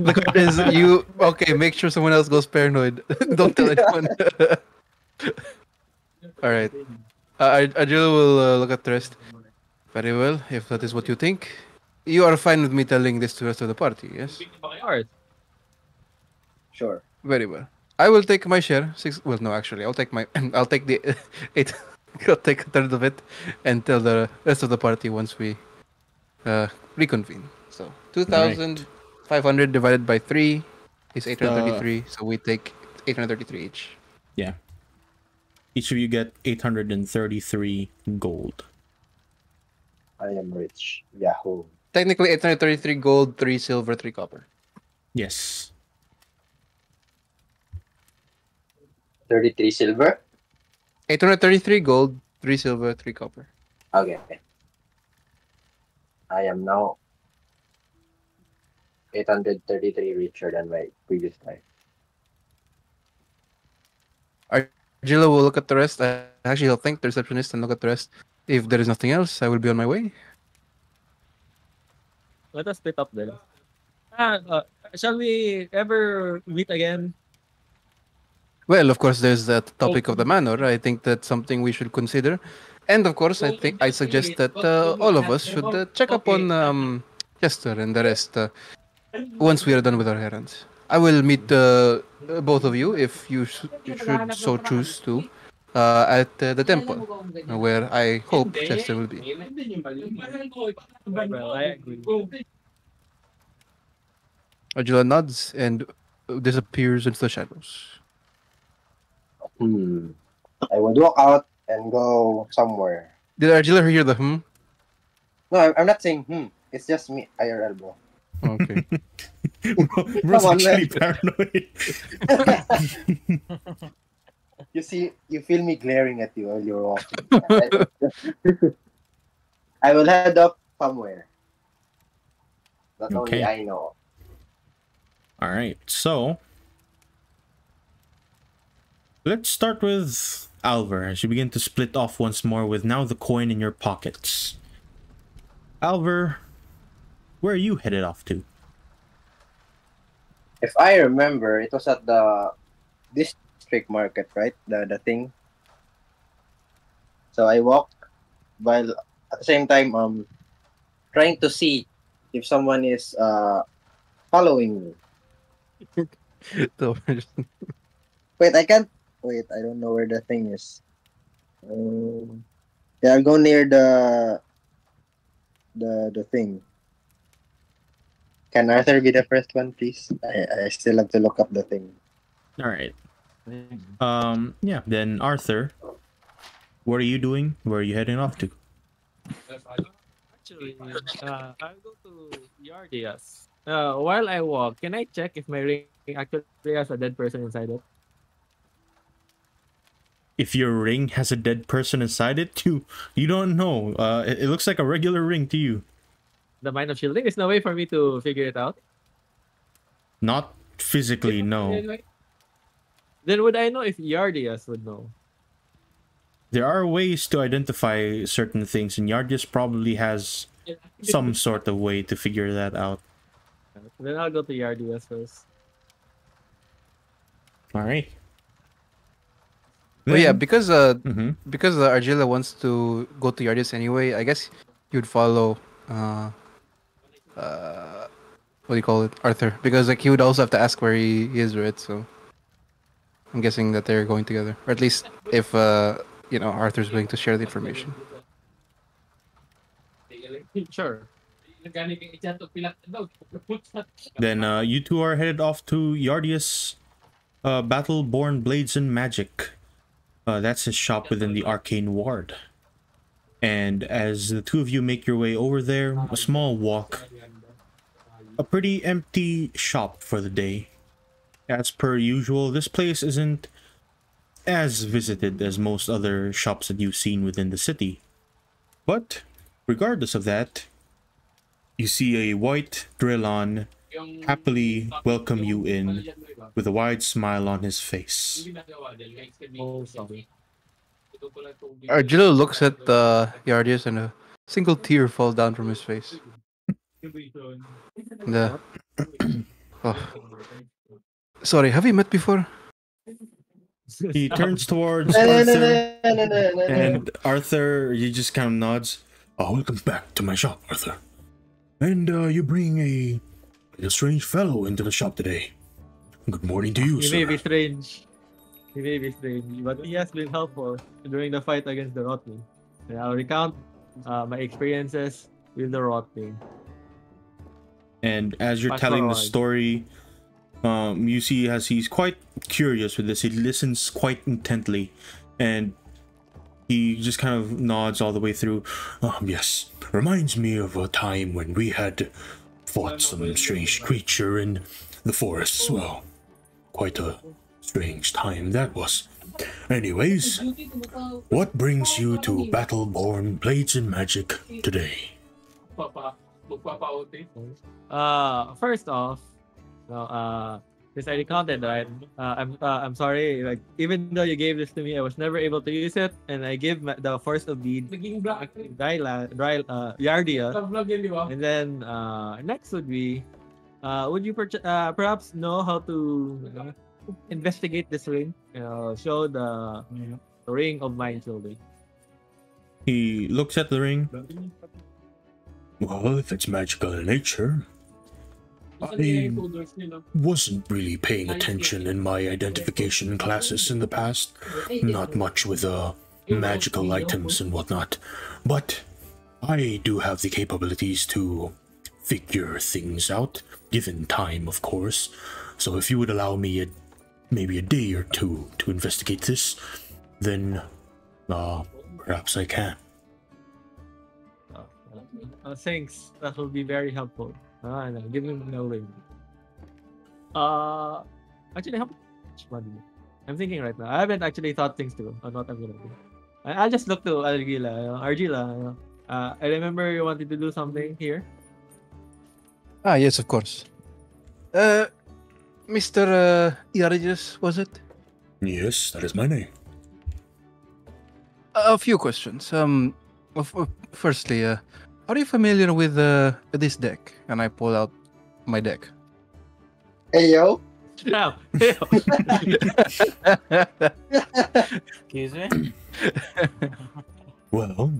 the card is you. Okay, make sure someone else goes paranoid. Don't tell anyone. All right. Argila will look at the rest. Very well. If that is what you think, you are fine with me telling this to the rest of the party. Yes. Of course. Sure. Very well. I will take my share. Well, no, actually, I'll take my. I'll take the 8. I'll take a third of it, and tell the rest of the party once we reconvene. So 2,500 divided by 3 is 833. So we take 833 each. Yeah. Each of you get 833 gold. I am rich. Yahoo. Technically, 833 gold, 3 silver, 3 copper. Yes. 33 silver. 833 gold, 3 silver, 3 copper. Okay. I am now 833 richer than my previous life. Argilla will look at the rest. Actually, I'll thank the receptionist and look at the rest. If there is nothing else, I will be on my way. Let us split up then. Shall we ever meet again? Well, of course, there's that topic of the manor. I think that's something we should consider. And of course, I suggest that all of us should check up on Chester and the rest once we are done with our errands. I will meet both of you if you should so choose to at the temple, where I hope Chester will be. Well, I agree. Arjula nods and disappears into the shadows. I would walk out and go somewhere. Did Arjula hear the hmm? No, I'm not saying It's just me, IRL, bro. Okay. Bro's Come on, actually man. paranoid. You feel me glaring at you while you're walking. I will head up somewhere. That only Okay. I know. All right, so let's start with Alvar as you begin to split off once more with now the coin in your pockets. Alvar, where are you headed off to? If I remember, it was at the district market, right? The thing So I walk while at the same time trying to see if someone is following me. Wait, I can't. Wait, I don't know where the thing is. Yeah, I'll go near the thing. Can Arthur be the first one, please? I still have to look up the thing. All right. Yeah. Then Arthur, what are you doing? Where are you heading off to? Actually, I'll go to Yardias. While I walk, can I check if my ring actually has a dead person inside it? If your ring has a dead person inside it, you don't know. It looks like a regular ring to you. The Mind of Shielding? There's no way for me to figure it out. Not physically, no. Then would I know if Yardias would know? There are ways to identify certain things, and Yardius probably has some sort of way to figure that out. Then I'll go to Yardias first. All right. Well, yeah, because Mhm. because Argilla wants to go to Yardius anyway, I guess you'd follow what do you call it, Arthur, because like he would also have to ask where he is, right? So I'm guessing that they're going together, or at least if Arthur's willing to share the information. Sure. Then you two are headed off to Yardius Battleborn Blades and Magic. That's his shop within the Arcane Ward. And as the two of you make your way over there, a small walk, a pretty empty shop for the day. As per usual, this place isn't as visited as most other shops that you've seen within the city. But regardless of that, you see a white Drillon happily welcome you in with a wide smile on his face. Oh, sorry. Argilla looks at Yardius and a single tear falls down from his face. And, oh. Sorry, have we met before? He turns towards Arthur, and Arthur, he just kind of nods. Oh, welcome back to my shop, Arthur. And you bring a strange fellow into the shop today. Good morning to you, He sir. may be strange. He may be strange, but he has been helpful during the fight against the Rotling. And I'll recount my experiences with the Rotling. And as you're Fast telling the forward. story, you see as he's quite curious with this, he listens quite intently, and he just kind of nods all the way through. Yes, reminds me of a time when we had fought some strange creature in the forests. Well, quite a strange time that was. Anyways, what brings you to Battleborn Blades and Magic today? First off, since I recounted, right, I'm sorry. Like, even though you gave this to me, I was never able to use it, and I give the first of the Yardia, and then next would be, would you perhaps know how to investigate this ring? Show the ring of mind shielding. He looks at the ring. Well, if it's magical in nature, I wasn't really paying attention in my identification classes in the past. Not much with magical items and whatnot. But I do have the capabilities to figure things out, given time, of course. So if you would allow me maybe a day or two to investigate this, then perhaps I can. Thanks. That will be very helpful. Give me the ring. Actually, how much money? I'm thinking right now. I haven't actually thought things through on what I'm gonna do. I'll just look to Argilla. I remember you wanted to do something here. Ah, yes, of course. Mr. Yardius, was it? Yes, that is my name. A few questions. Firstly, are you familiar with this deck? And I pull out my deck. Hey yo. Now, Excuse me? Well,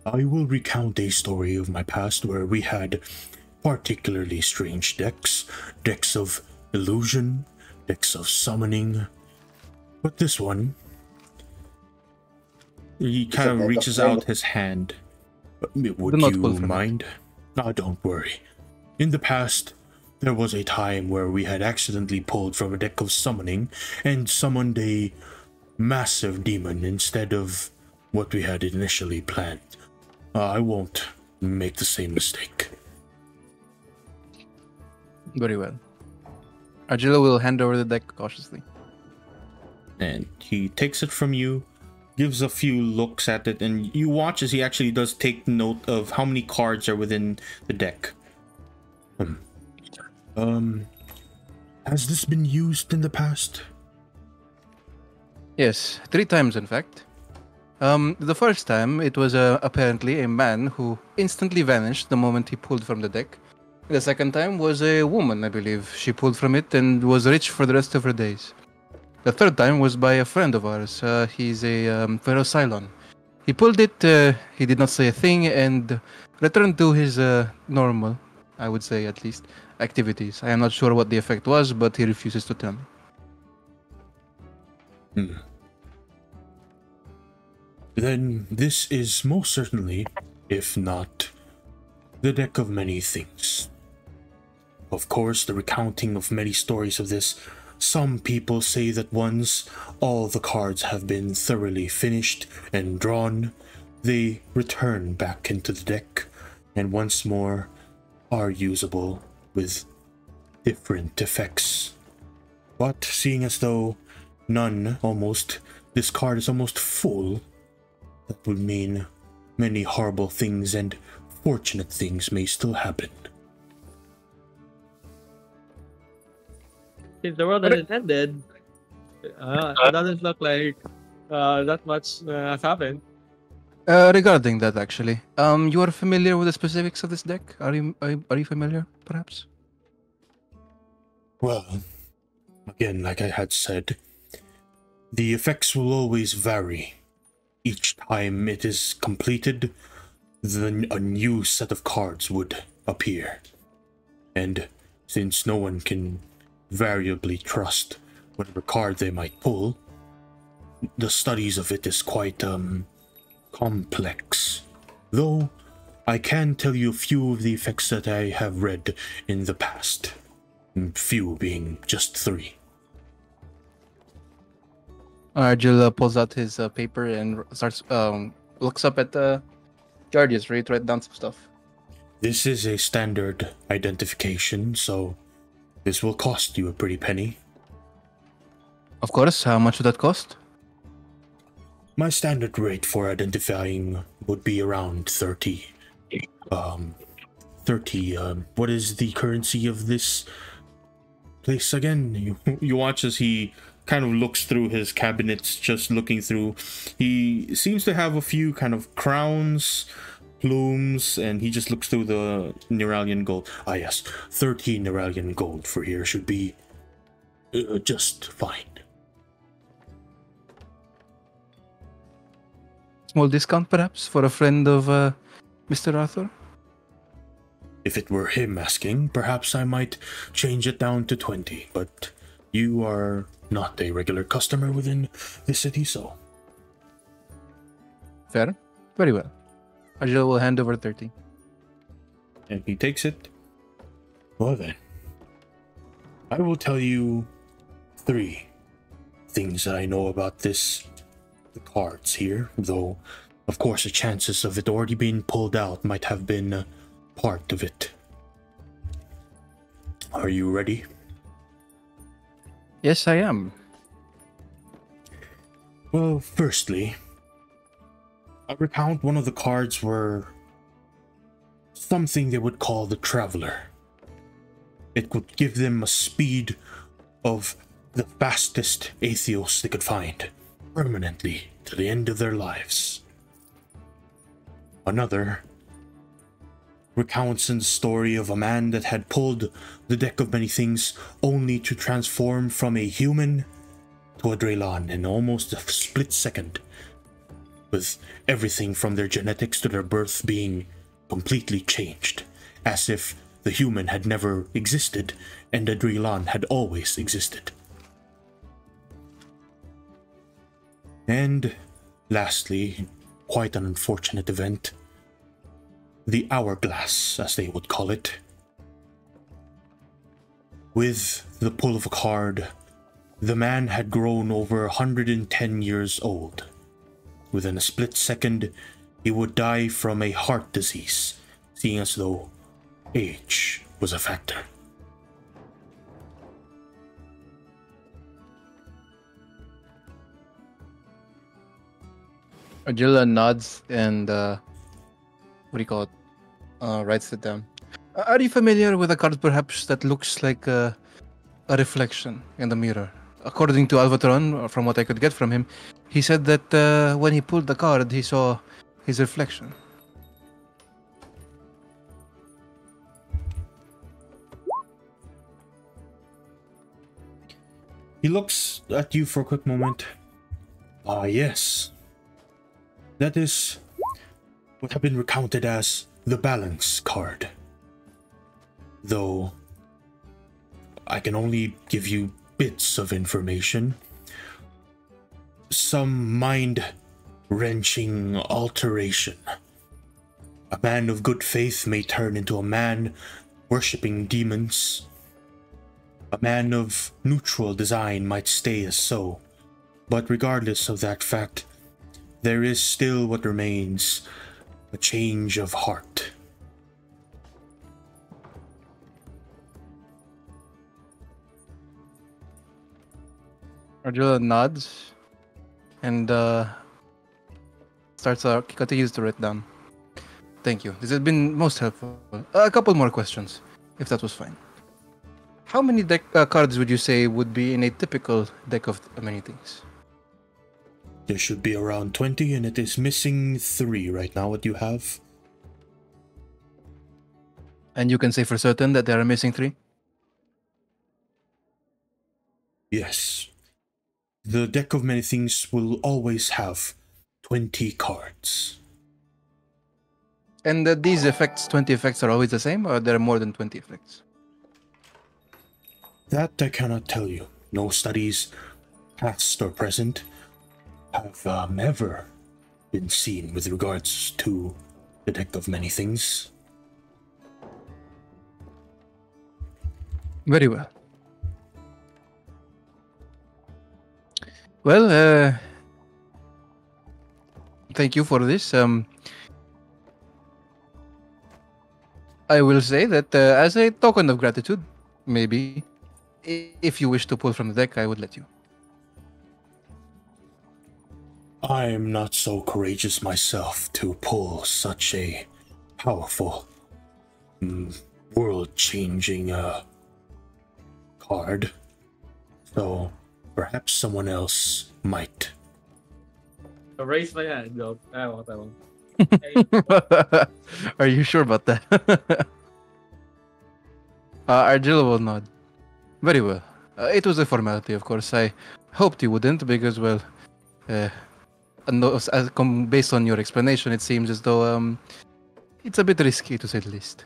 I will recount a story of my past where we had particularly strange decks. Decks of illusion, decks of summoning. But this one, he kind of reaches out his hand. Would you mind? No, don't worry. In the past, there was a time where we had accidentally pulled from a deck of summoning and summoned a massive demon instead of what we had initially planned. I won't make the same mistake. Very well. Argilla will hand over the deck cautiously. And he takes it from you, gives a few looks at it, and you watch as he actually does take note of how many cards are within the deck. Has this been used in the past? Yes, 3 times in fact. The first time, it was apparently a man who instantly vanished the moment he pulled from the deck. The second time was a woman, I believe. She pulled from it and was rich for the rest of her days. The third time was by a friend of ours. He's a Ferocylon. He pulled it, he did not say a thing, and returned to his normal, I would say at least, activities. I am not sure what the effect was, but he refuses to tell me. Then this is most certainly, if not, the deck of many things. Of course, the recounting of many stories of this, some people say that once all the cards have been thoroughly finished and drawn, they return back into the deck and once more are usable with different effects. But seeing as though this card is almost full, that would mean many horrible things and fortunate things may still happen. Since the world hasn't ended, it doesn't look like that much has happened. Regarding that, actually, you are familiar with the specifics of this deck? Are you familiar, perhaps? Well, again, like I had said, the effects will always vary. Each time it is completed, a new set of cards would appear. And since no one can variably trust whatever card they might pull, the studies of it is quite complex. Though I can tell you a few of the effects that I have read in the past. Few being just 3. Jill pulls out his paper and starts looks up at Jardius, ready to write down some stuff. This is a standard identification, so this will cost you a pretty penny. Of course. How much would that cost? My standard rate for identifying would be around 30. What is the currency of this place again? You watch as he kind of looks through his cabinets, just looking through. He seems to have a few kind of crowns, plumes, and he just looks through the Neuralian gold. Ah yes, 13 Neuralian gold for here should be just fine. Small discount, perhaps, for a friend of Mr. Arthur? If it were him asking, perhaps I might change it down to 20, but you are not a regular customer within the city, so... Fair. Very well. Argilla will hand over 30. And he takes it. Well then, I will tell you 3 things that I know about the cards here, though of course the chances of it already being pulled out might have been part of it. Are you ready? Yes, I am. Well, firstly, I recount one of the cards were something they would call the Traveler. It would give them a speed of the fastest Atheos they could find, permanently to the end of their lives. Another recounts the story of a man that had pulled the deck of many things only to transform from a human to a Draylan in almost a split second. with everything from their genetics to their birth being completely changed, as if the human had never existed and the Drelan had always existed. And lastly, quite an unfortunate event, the hourglass, as they would call it. With the pull of a card, the man had grown over 110 years old. Within a split second, he would die from a heart disease, seeing as though age was a factor. Argilla nods and what do you call it? Writes it down. Are you familiar with a card perhaps that looks like a reflection in the mirror? According to Alvatron, from what I could get from him, he said that when he pulled the card, he saw his reflection. He looks at you for a quick moment. Ah, yes. That is what have been recounted as the balance card. Though I can only give you bits of information. Some mind-wrenching alteration. A man of good faith may turn into a man worshipping demons. A man of neutral design might stay as so. But regardless of that fact, there is still what remains, a change of heart. Arjula nods and continues to write down. Thank you. This has been most helpful. A couple more questions, if that was fine. How many cards would you say would be in a typical deck of many things? There should be around 20, and it is missing 3 right now. What you have? And you can say for certain that there are missing 3? Yes. The deck of many things will always have 20 cards. And these effects, 20 effects, are always the same, or there are more than 20 effects? That I cannot tell you. No studies, past or present, have ever been seen with regards to the deck of many things. Very well. Well, thank you for this. I will say that as a token of gratitude, maybe, if you wish to pull from the deck, I would let you. I am not so courageous myself to pull such a powerful, world-changing card. So perhaps someone else might. I raise my hand, Joe. I want that one. Are you sure about that? Argilla will nod. Very well. It was a formality, of course. I hoped you wouldn't, because, well, based on your explanation, it seems as though it's a bit risky, to say the least.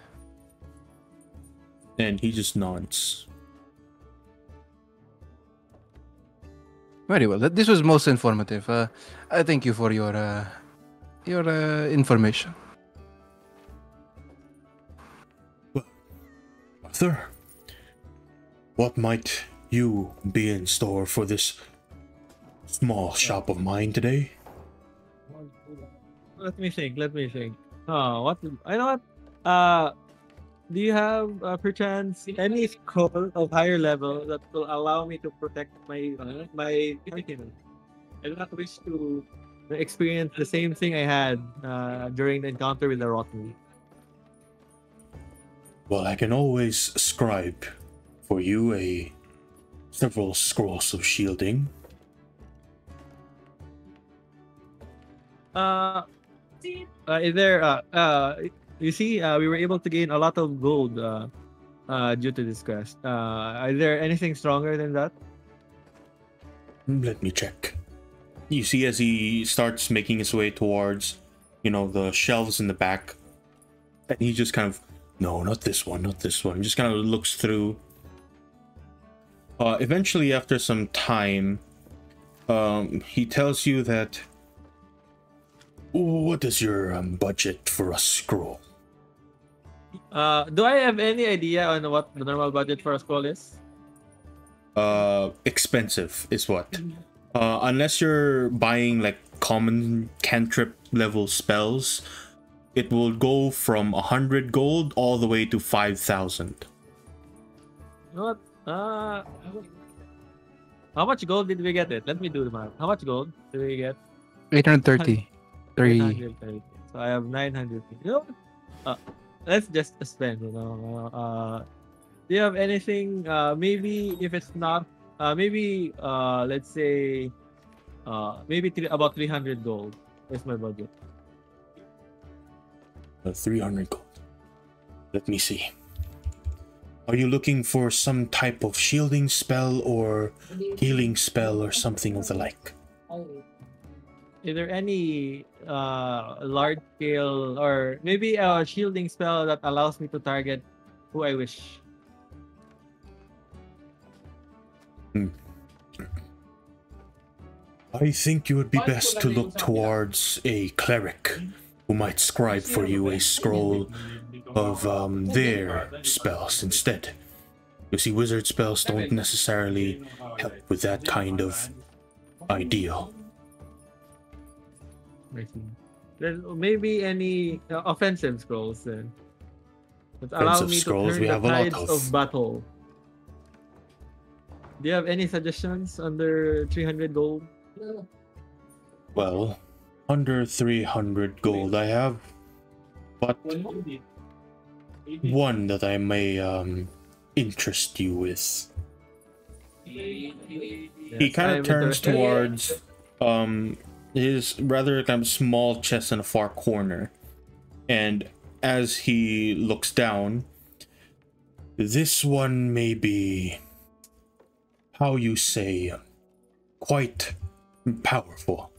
And he just nods. Very well. This was most informative. I thank you for your information. Well, Arthur, what might you be in store for this small shop of mine today? Let me think. Oh, what? I know what. Do you have perchance any scroll of higher level that will allow me to protect my continent? I do not wish to experience the same thing I had during the encounter with the Rotten. Well, I can always scribe for you several scrolls of shielding. Is there you see, we were able to gain a lot of gold due to this quest. Is there anything stronger than that? Let me check. you see as he starts making his way towards, the shelves in the back, and he just kind of, no, not this one, not this one. Just kind of looks through. Eventually, after some time, he tells you that, what is your budget for a scroll? Do I have any idea on what the normal budget for a scroll is? Expensive is what? Unless you're buying like common cantrip level spells, it will go from 100 gold all the way to 5,000. What? How much gold did we get it? Let me do the math. How much gold did we get? 830. 830. So I have 900. Let's just spend. Do you have anything? Maybe if it's not, let's say, maybe about 300 gold is my budget. 300 gold. Let me see. Are you looking for some type of shielding spell or healing spell or something of the like? Is there any large scale or maybe a shielding spell that allows me to target who I wish? I think you would be best to look towards a cleric who might scribe for you a scroll of their spells instead. You see, wizard spells don't necessarily help with that kind of ideal. Then maybe any offensive scrolls then that allow me to turn the tides of battle. Do you have any suggestions under 300 gold? Well, under 300 gold I have, but one that I may interest you with. He kind of turns towards his rather kind of small chest in a far corner, and as he looks down, this one may be, how you say, quite powerful.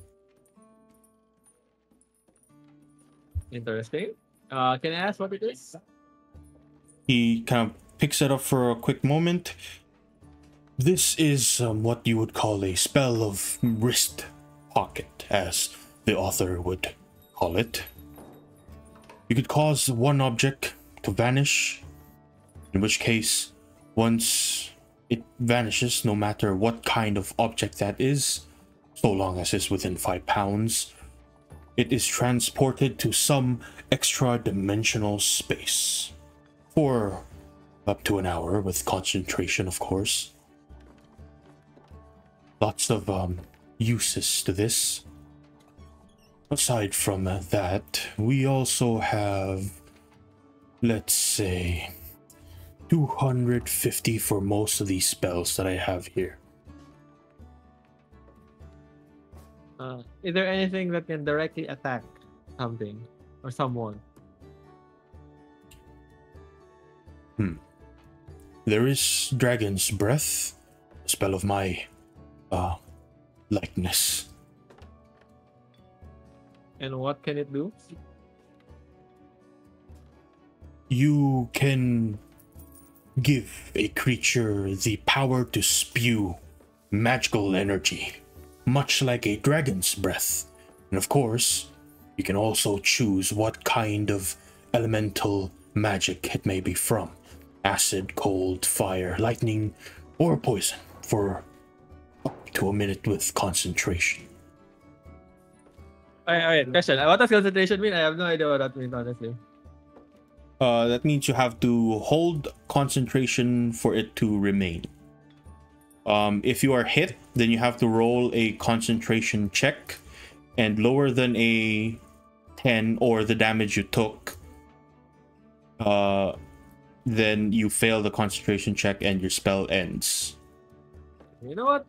Interesting. Can I ask what it is? He kind of picks it up for a quick moment. This is what you would call a spell of wrist pocket, as the author would call it. You could cause one object to vanish, in which case, once it vanishes, no matter what kind of object that is, so long as it's within 5 pounds, it is transported to some extra-dimensional space for up to an hour, with concentration, of course. Lots of uses to this. Aside from that, we also have, let's say, 250 for most of these spells that I have here. Is there anything that can directly attack something or someone? There is Dragon's Breath, a spell of my likeness. And what can it do? You can give a creature the power to spew magical energy, much like a dragon's breath. And of course, you can also choose what kind of elemental magic it may be from. Acid, cold, fire, lightning, or poison for up to a minute with concentration. Alright, question. What does concentration mean? I have no idea what that means, honestly. That means you have to hold concentration for it to remain. If you are hit, then you have to roll a concentration check, and lower than a 10 or the damage you took, then you fail the concentration check and your spell ends. You know what?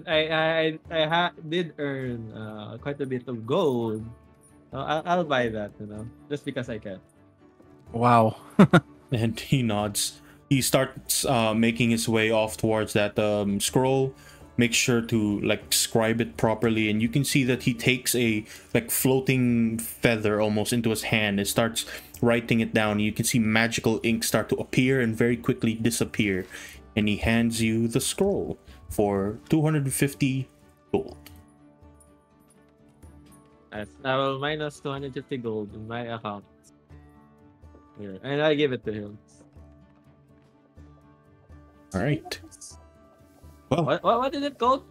I did earn quite a bit of gold. I'll buy that, just because I can. Wow. And he nods. He starts making his way off towards that scroll make sure to like scribe it properly, and you can see that he takes a like floating feather almost into his hand and starts writing it down. You can see magical ink start to appear and very quickly disappear, and he hands you the scroll for 250 gold. I will minus 250 gold in my account. Here, and I give it to him. All right. Well, What is it called?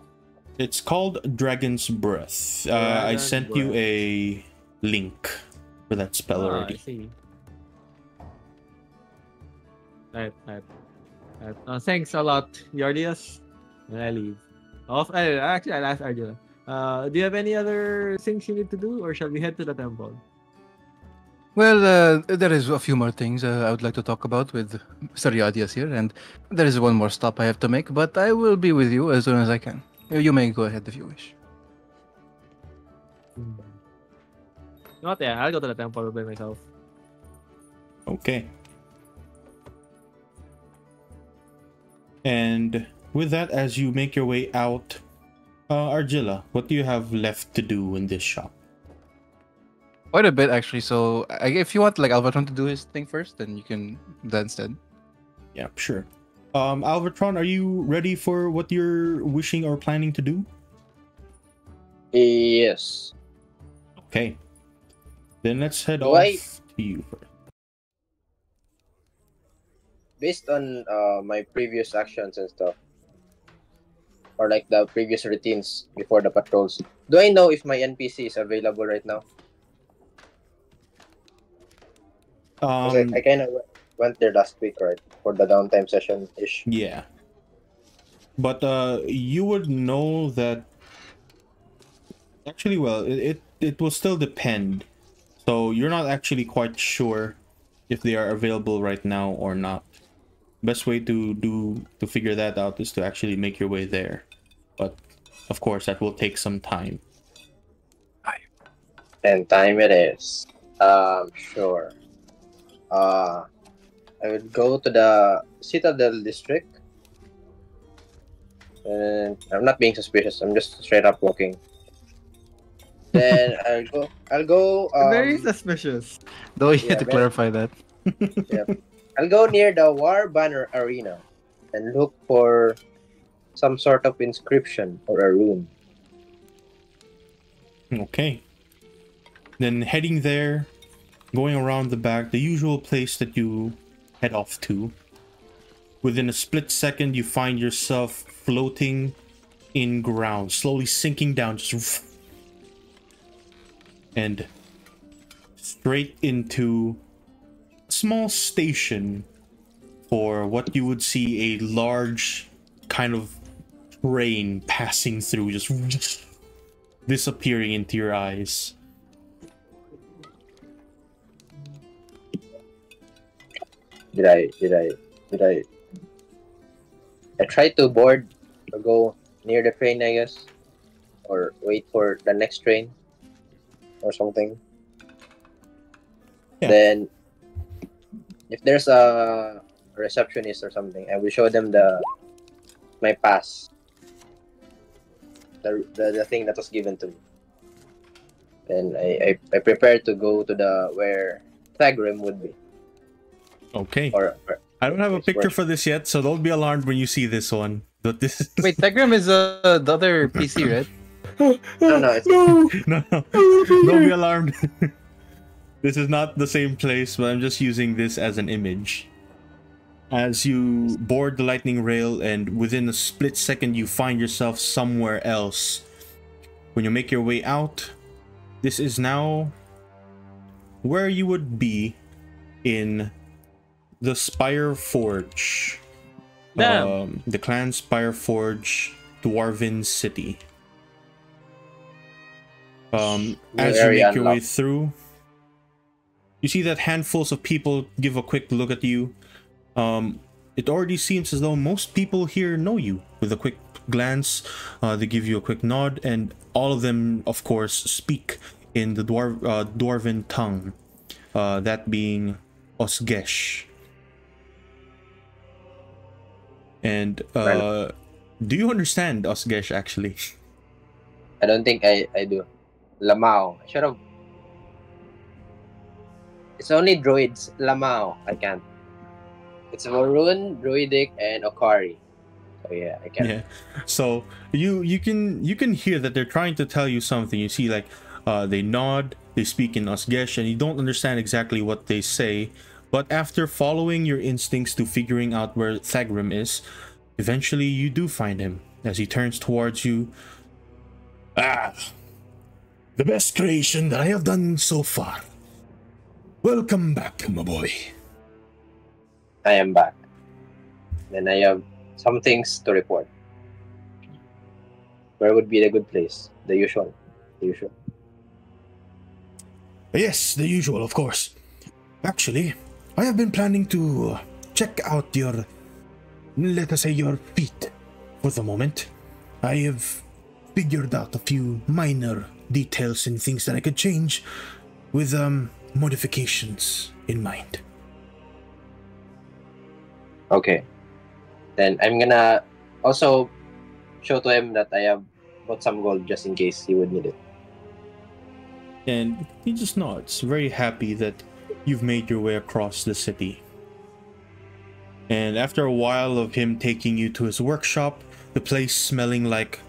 it's called Dragon's Breath. I Dragon's sent you Breath. a link for that spell I already. see. Right. Thanks a lot, Yardius. And I leave. Actually, I'll ask Arjuna. Do you have any other things you need to do, or shall we head to the temple? Well, there is a few more things I would like to talk about with Mr. Yadias here, and there is one more stop I have to make, but I will be with you as soon as I can. You may go ahead if you wish. Not yeah, I'll go to the temple by myself. Okay. And with that, as you make your way out, Argilla, what do you have left to do in this shop? Quite a bit, actually. So, if you want, like, Alvatron to do his thing first, then you can do that instead. Yeah, sure. Alvatron, are you ready for what you're wishing or planning to do? Yes. Okay. Then let's head Do off I- to you first. Based on my previous actions and stuff, or like the previous routines before the patrols, do I know if my NPC is available right now? 'Cause I kind of went there last week, right, for the downtime session ish. Yeah. But you would know that actually, well, it will still depend. So you're not actually quite sure if they are available right now or not. Best way to figure that out is to actually make your way there. But of course that will take some time. And time it is. Sure. I would go to the Citadel district. And I'm not being suspicious. I'm just straight up walking. Then I'll go. Very suspicious. Though you Yeah, had to very- clarify that. I'll go near the War Banner Arena and look for some sort of inscription or a rune. Okay. Then heading there, going around the back, the usual place that you head off to. Within a split second, you find yourself floating in ground, slowly sinking down, just and straight into a small station for what you would see a large kind of train passing through, just disappearing into your eyes. Did I tried to board or go near the train, I guess, or wait for the next train or something. Yeah. Then, if there's a receptionist or something, I will show them my pass, the thing that was given to me. Then I prepare to go to where Thagrim would be. Okay. Or I don't have a picture for this yet, so don't be alarmed when you see this one. But this is... Wait, Tegram is the other PC, right? no, it's no, don't be alarmed. This is not the same place, but I'm just using this as an image. As you board the lightning rail, and within a split second, you find yourself somewhere else. When you make your way out, this is now where you would be in the Spire Forge. Damn. The clan Spire Forge, Dwarven City. As you area make your way unlocked. through, you see that handfuls of people give a quick look at you. It already seems as though most people here know you. With a quick glance, they give you a quick nod, and all of them, of course, speak in the Dwarven tongue. That being Osgesh. And Do you understand Osgesh actually? I don't think I do. Lamao. I should have. It's only druids. Lamao. I can't. It's Varun, Druidic, and Okari. So yeah, I can. Yeah. So you can hear that they're trying to tell you something. You see, like, they nod, they speak in Osgesh, and you don't understand exactly what they say. But after following your instincts to figuring out where Thagrim is, eventually you do find him as he turns towards you. Ah, the best creation that I have done so far. Welcome back, my boy. I am back. Then I have some things to report. Where would be the good place? The usual. The usual. Yes, the usual, of course. Actually, I have been planning to check out your, let us say, your feet for the moment. I have figured out a few minor details and things that I could change with modifications in mind. Okay. Then I'm gonna also show to him that I have bought some gold just in case he would need it. And he just nods, very happy that you've made your way across the city. And after a while of him taking you to his workshop, the place smelling like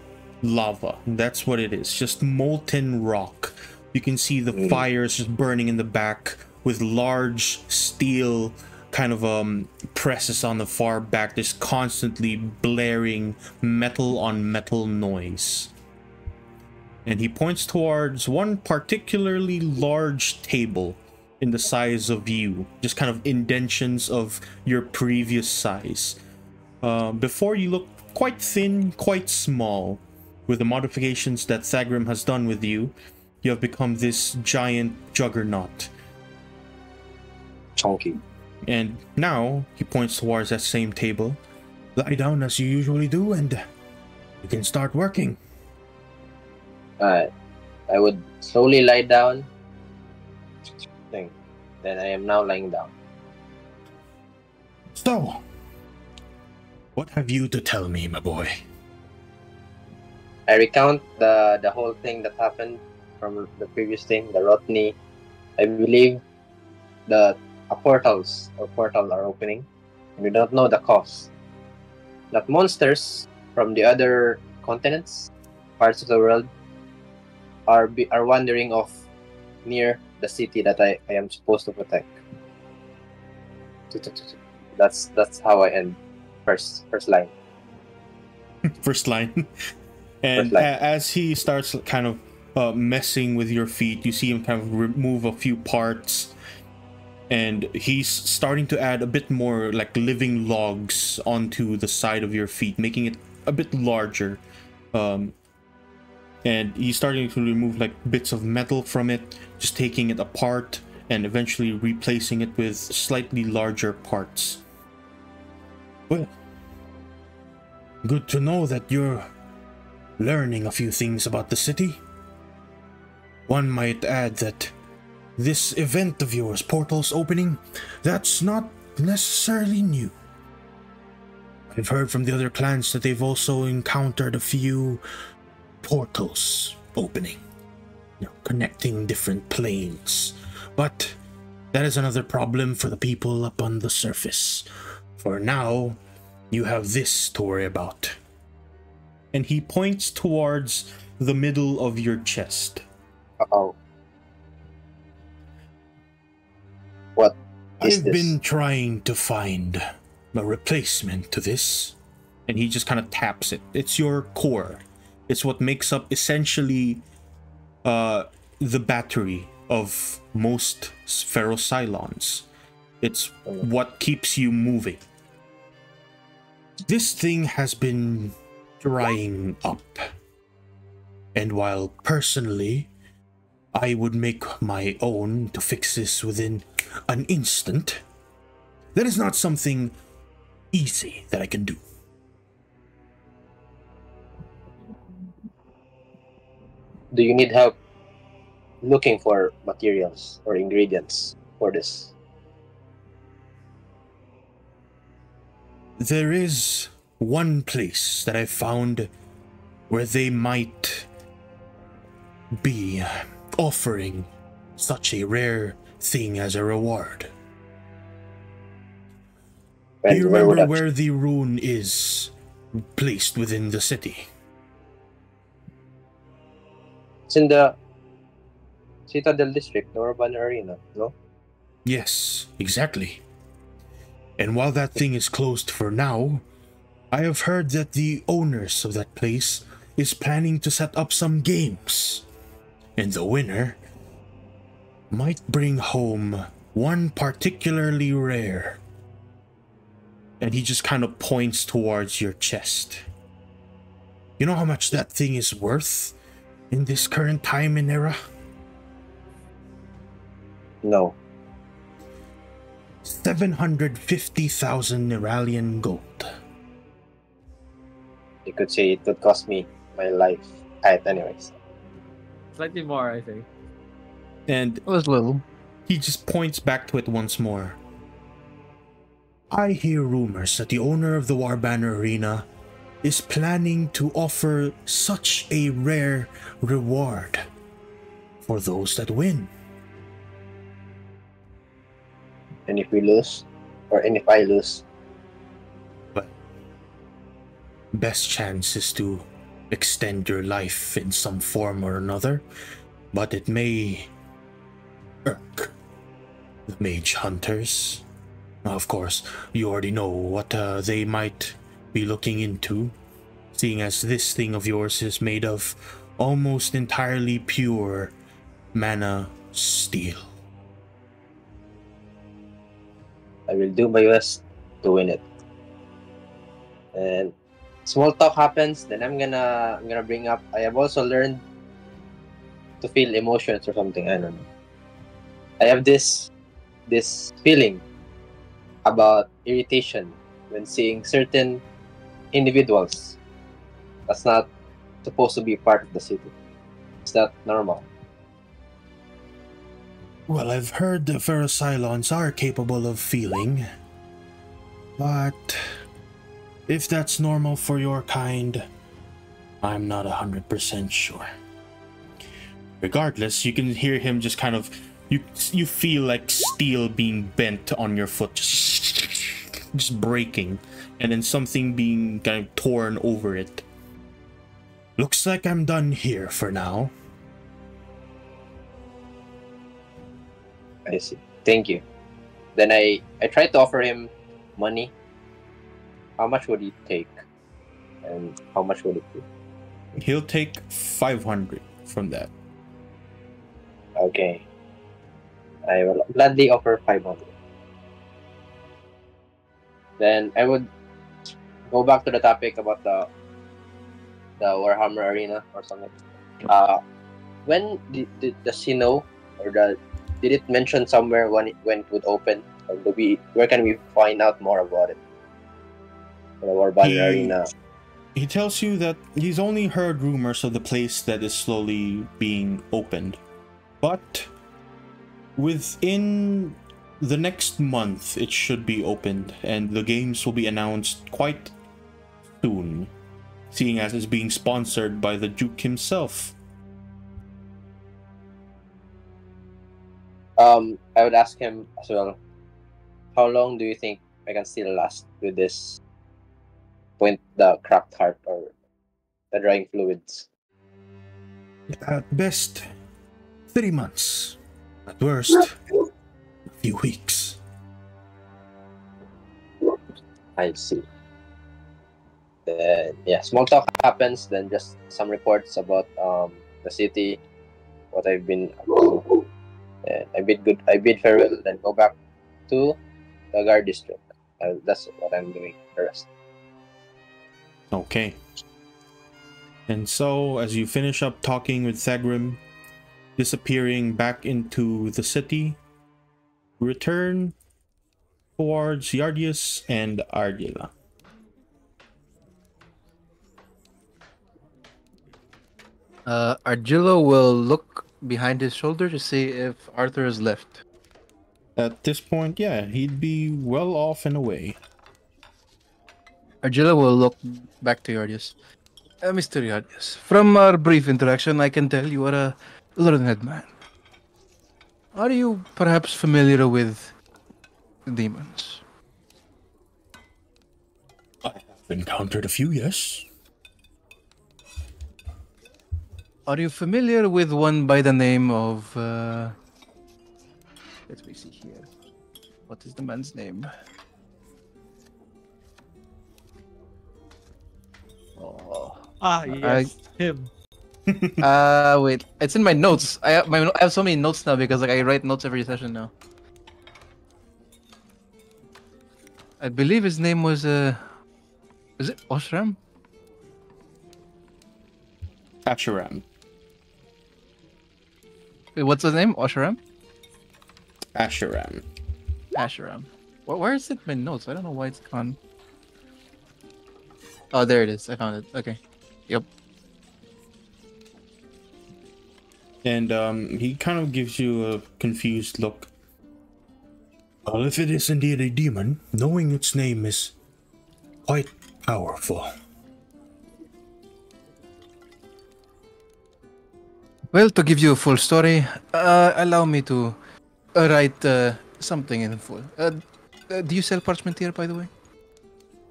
lava. That's what it is, just molten rock. You can see the fires just burning in the back with large steel kind of presses on the far back, just constantly blaring metal on metal noise. And he points towards one particularly large table in the size of you, just kind of indentions of your previous size. Before, you look quite thin, quite small. With the modifications that Thagrim has done with you, you have become this giant juggernaut. Chunky. And now, he points towards that same table. Lie down as you usually do, and you can start working. I would slowly lie down. Then I am now lying down. So, what have you to tell me, my boy? I recount the whole thing that happened from the previous thing, the Rotney. I believe that portal are opening, and we don't know the cause. That monsters from the other continents, parts of the world, are wandering off near the city that I am supposed to protect. That's how I end. First line. First line. And as he starts kind of messing with your feet, you see him kind of remove a few parts, and he's starting to add a bit more like living logs onto the side of your feet, making it a bit larger. And he's starting to remove like bits of metal from it, just taking it apart and eventually replacing it with slightly larger parts. Well, good to know that you're learning a few things about the city. One might add that this event of yours, portals opening, that's not necessarily new. I've heard from the other clans that they've also encountered a few portals opening, connecting different planes. But that is another problem for the people up on the surface. For now, you have this to worry about. And he points towards the middle of your chest. Uh-oh. What is I've this? been trying to find a replacement to this. And he just kind of taps it. It's your core. It's what makes up essentially the battery of most Ferrocylons. It's what keeps you moving. This thing has been drying up. And while personally, I would make my own to fix this within an instant, that is not something easy that I can do. Do you need help looking for materials or ingredients for this? There is one place that I found where they might be offering such a rare thing as a reward. Do you remember where the rune is placed within the city? It's in the Citadel District, the Urban Arena, no? Yes, exactly. And while that thing is closed for now, I have heard that the owners of that place is planning to set up some games. And the winner might bring home one particularly rare. And he just kind of points towards your chest. You know how much that thing is worth in this current time and era? No. 750,000 Neralian gold. You could say it would cost me my life. Anyways. Slightly more, I think. And It was little. he just points back to it once more. I hear rumors that the owner of the Warbanner Arena is planning to offer such a rare reward for those that win. And if we lose, and if I lose, But best chance is to extend your life in some form or another, but it may irk the mage hunters. Of course, you already know what they might be looking into, seeing as this thing of yours is made of almost entirely pure mana steel. I will do my best to win it. And small talk happens, then I'm gonna bring up. I have also learned to feel emotions or something. I don't know. I have this feeling about irritation when seeing certain individuals that's not supposed to be part of the city. Is that normal? Well, I've heard the Ferrocylons are capable of feeling, but if that's normal for your kind, I'm not 100% sure. Regardless, you can hear him just kind of, you feel like steel being bent on your foot, just breaking, and then something being kind of torn over it. Looks like I'm done here for now. I see. Thank you. Then I tried to offer him money. How much would he take? And how much would it be? He'll take 500 from that. Okay. I will gladly offer 500. Then I would go back to the topic about the Warhammer Arena or something. When does he know, or did it mention somewhere when it would open, or where can we find out more about it? The Warhammer Arena. He tells you that he's only heard rumors of the place that is slowly being opened, but within the next month it should be opened, and the games will be announced quite soon, seeing as it's being sponsored by the Duke himself. I would ask him as well, how long do you think I can still last with this the cracked heart or the drying fluids? At best, 3 months. At worst, a few weeks. I see. Then small talk happens. Then just some reports about the city, what I've been up to. And I bid farewell. Then go back to the guard district. That's what I'm doing. The rest. Okay. And so, as you finish up talking with Thagrim, disappearing back into the city, return towards Yardius and Ardila. Argillo will look behind his shoulder to see if Arthur is left. At this point, yeah, he'd be well off and away. Argilla will look back to Yardius. Mr. Yardius, from our brief interaction, I can tell you are a learned man. Are you perhaps familiar with demons? I have encountered a few, yes. Are you familiar with one by the name of... Let me see here. What is the man's name? Oh. Yes, him. Wait. It's in my notes. I have so many notes now because like I write notes every session now. I believe his name was is it Oshram? Asheram. Wait, what's his name? Oshram? Asheram. Asheram. Where is it in my notes? I don't know why it's gone. Oh, there it is. I found it. Okay. Yep. And he kind of gives you a confused look. Well, if it is indeed a demon, knowing its name is quite powerful. Well, to give you a full story, allow me to write something in full. Do you sell parchment here, by the way?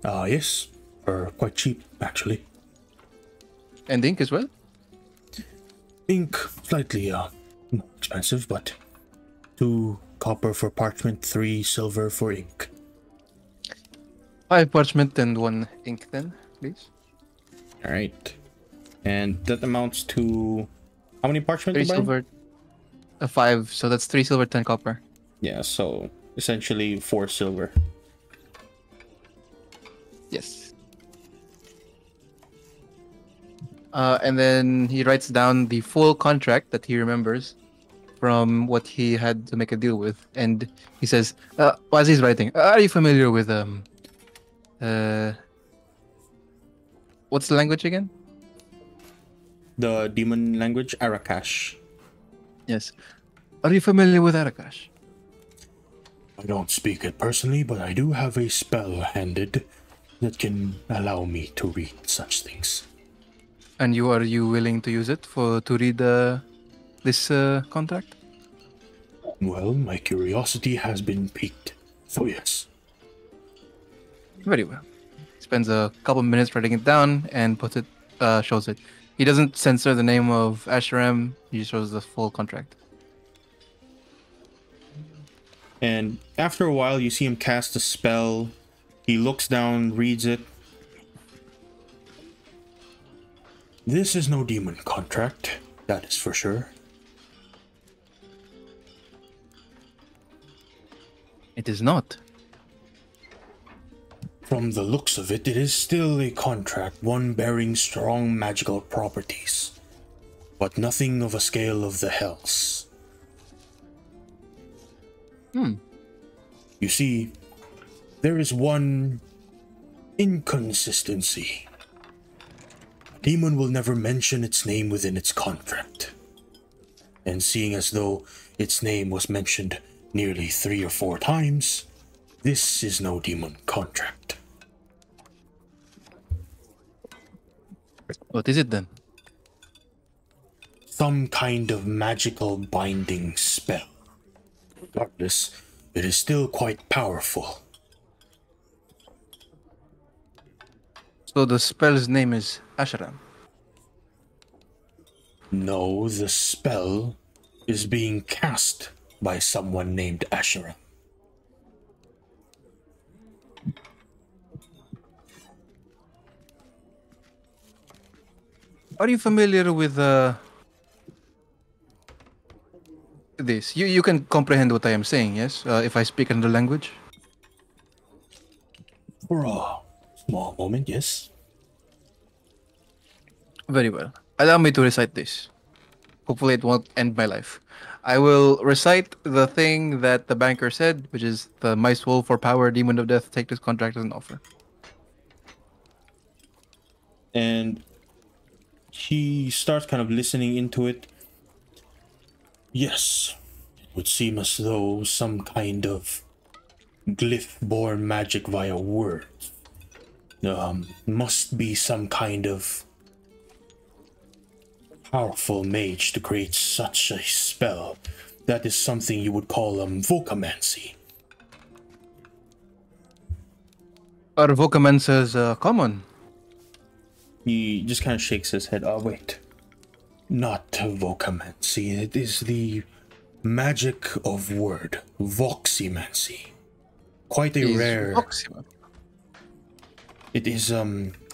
Yes. Or quite cheap, actually. And ink as well? Ink, slightly more expensive, but 2 copper for parchment, 3 silver for ink. 5 parchment and 1 ink then, please. Alright. And that amounts to... How many parchment 3 you buy? silver, 5, so that's 3 silver, 10 copper. Yeah, so essentially 4 silver. Yes. And then he writes down the full contract that he remembers from what he had to make a deal with. And he says, as he's writing, are you familiar with, what's the language again? The demon language, Arakash. Yes. Are you familiar with Arakash? I don't speak it personally, but I do have a spell handed that can allow me to read such things. And are you willing to use it to read this contract? Well, my curiosity has been piqued, so yes. Very well. Spends a couple minutes writing it down and shows it. He doesn't censor the name of Asheram. He shows the full contract. And after a while, you see him cast a spell. He looks down, reads it. This is no demon contract, that is for sure. It is not. From the looks of it, it is still a contract, one bearing strong magical properties, but nothing of a scale of the hells. You see, there is one inconsistency. A demon will never mention its name within its contract. And seeing as though its name was mentioned nearly 3 or 4 times, this is no demon contract. What is it then? Some kind of magical binding spell. Regardless, it is still quite powerful. So the spell's name is Asheram. No, the spell is being cast by someone named Asheram. Are you familiar with this? You can comprehend what I am saying, yes? If I speak another language? For a small moment, yes. Very well. Allow me to recite this. Hopefully it won't end my life. I will recite the thing that the banker said, which is the my soul for power, demon of death, take this contract as an offer. And he starts kind of listening into it. Yes, it would seem as though some kind of glyph-born magic via words must be some kind of powerful mage to create such a spell. That is something you would call vocamancy. Are vocamancies common? He just kind of shakes his head. Oh, wait. Not vocamancy. It is the magic of word. Voximancy. Quite a rare... Voxima. It is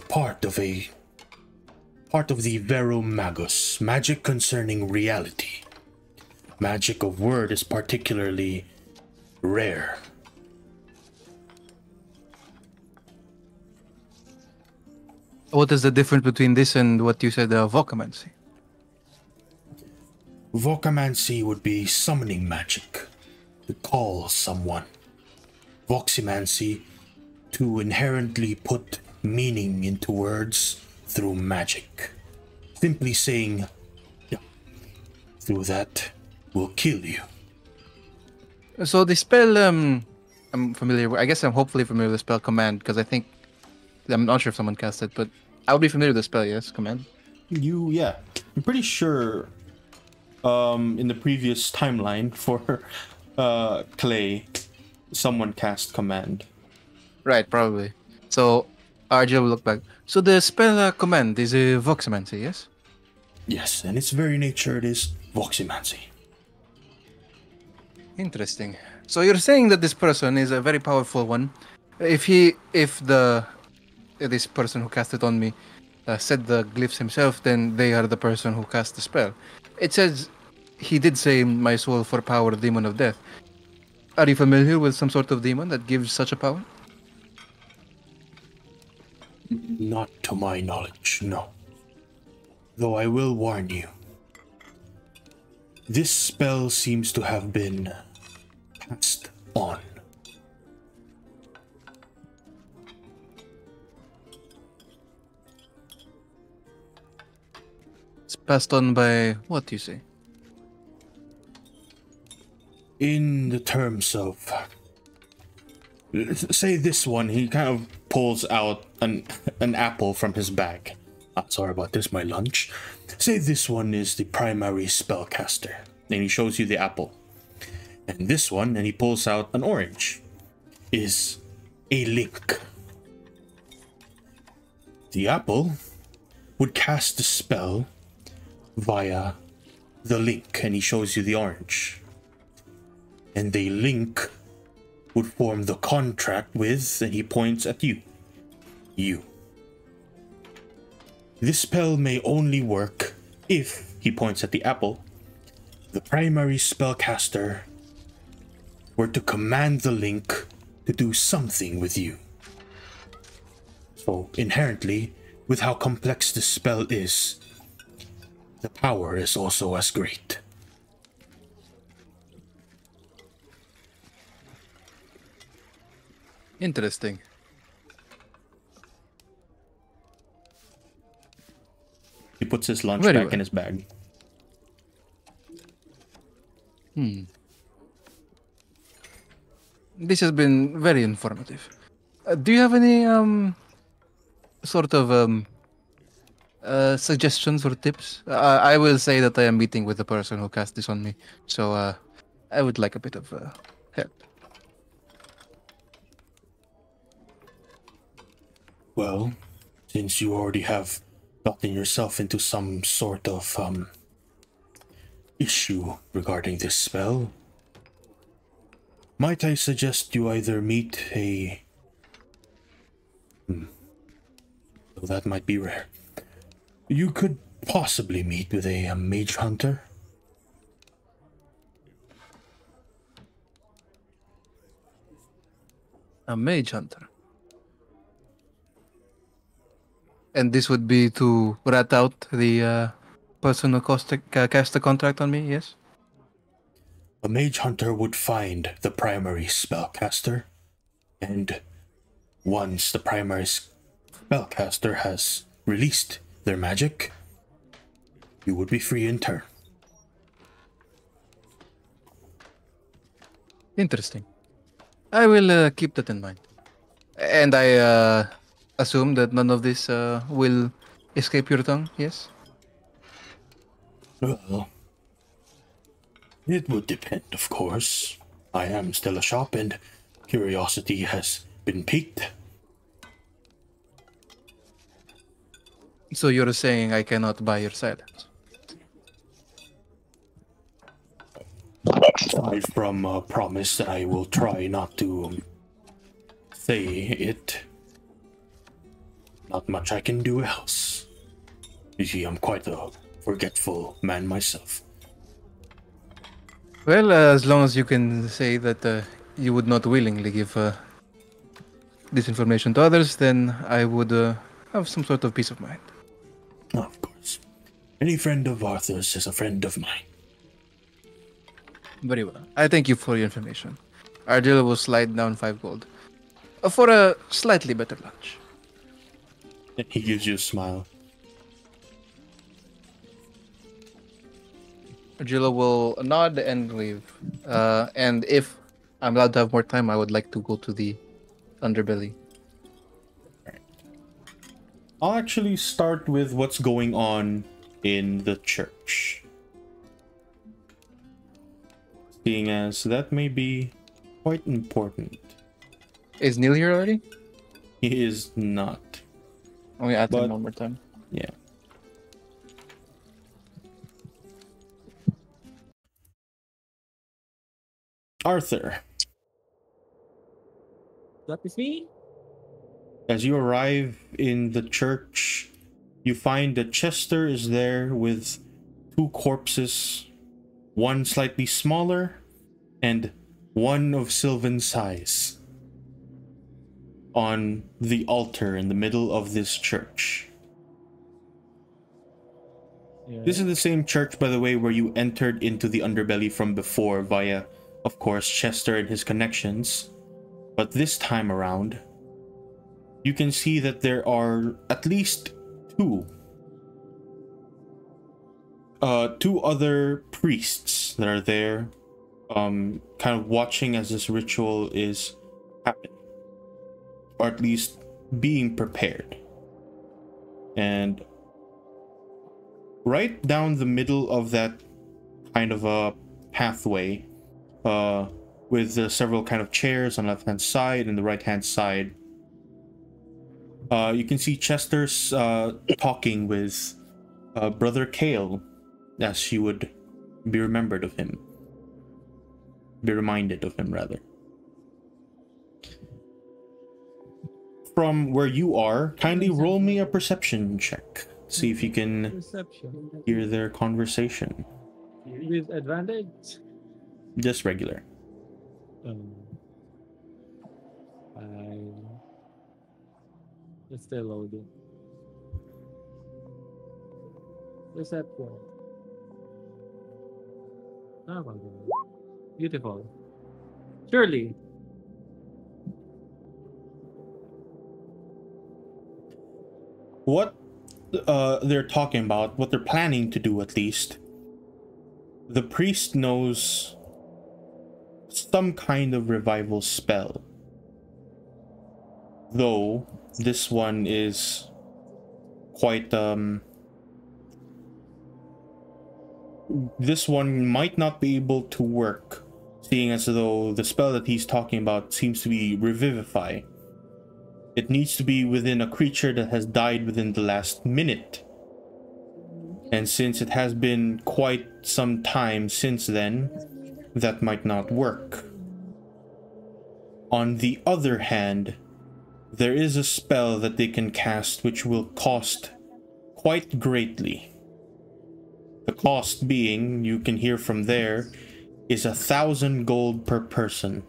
part of the Vero Magus, magic concerning reality. Magic of word is particularly rare. What is the difference between this and what you said, vocamancy? Vocamancy would be summoning magic, to call someone. Voximancy, to inherently put meaning into words through magic. Simply saying, yeah, through that will kill you. So the spell, I'm familiar with, I guess I'm hopefully familiar with the spell command, because I'm not sure if someone cast it, but I'll be familiar with the spell, yes, command. Yeah. I'm pretty sure in the previous timeline for Clay, someone cast command. Right, probably. So RJ will look back. So the spell command is a voximancy, yes? Yes, and its very nature it is voximancy. Interesting. So you're saying that this person is a very powerful one. If this person who cast it on me said the glyphs himself, then they are the person who cast the spell. It says he did say my soul for power, demon of death. Are you familiar with some sort of demon that gives such a power? Not to my knowledge, no. Though I will warn you. This spell seems to have been passed on. It's passed on by what do you say? In the terms of... Say this one, he kind of pulls out an apple from his bag. Sorry about this, my lunch. Say this one is the primary spellcaster. And he shows you the apple. And this one, and he pulls out an orange, is a link. The apple would cast the spell via the link, and he shows you the orange. And the link would form the contract with, and he points at you. You. This spell may only work if, he points at the apple, the primary spellcaster were to command the link to do something with you. So, inherently, with how complex this spell is, the power is also as great. Interesting. He puts his lunch Very back well. in his bag. This has been very informative. Do you have any sort of suggestions or tips? I will say that I am meeting with the person who cast this on me, so I would like a bit of help. Well, since you already have gotten yourself into some sort of issue regarding this spell, might I suggest you either meet a... So that might be rare. You could possibly meet with a mage hunter. A mage hunter. And this would be to rat out the person who cast the contract on me, yes? A mage hunter would find the primary spellcaster, and once the primary spellcaster has released their magic, you would be free in turn. Interesting. I will keep that in mind. And I assume that none of this will escape your tongue. Yes. Well, it would depend, of course. I am still a shop, and curiosity has been piqued. So you're saying I cannot buy your silence? Aside from a promise that I will try not to say it, not much I can do else. You see, I'm quite a forgetful man myself. Well, as long as you can say that you would not willingly give this information to others, then I would have some sort of peace of mind. Of course. Any friend of Arthur's is a friend of mine. Very well. I thank you for your information. Ardilla will slide down 5 gold for a slightly better lunch. And he gives you a smile. Ardilla will nod and leave. And if I'm allowed to have more time, I would like to go to the underbelly. I'll actually start with what's going on in the church. Seeing as that may be quite important. Is Neil here already? He is not. Only ask him But- one more time. Yeah. Arthur, That is me. as you arrive in the church, you find that Chester is there with 2 corpses, one slightly smaller and one of sylvan size, on the altar in the middle of this church. Yeah. This is the same church, by the way, where you entered into the underbelly from before via, of course, Chester and his connections. But this time around, you can see that there are at least 2 other priests that are there, kind of watching as this ritual is happening, or at least being prepared. And right down the middle of that kind of a pathway, with several kind of chairs on the left hand side and the right hand side, you can see Chester's talking with Brother Kale, as you would be remembered of him. Be reminded of him, rather. From where you are, kindly roll me a perception check. See if you can Perception. hear their conversation. With advantage. Just regular. It's still loading. Perception. Oh my god. Beautiful. Surely. What they're talking about, what they're planning to do at least, the priest knows some kind of revival spell. Though this one is quite this one might not be able to work, seeing as though the spell that he's talking about seems to be revivify. It needs to be within a creature that has died within the last minute. And since it has been quite some time since then, that might not work. On the other hand, there is a spell that they can cast which will cost quite greatly. The cost being, you can hear from there, is 1,000 gold per person.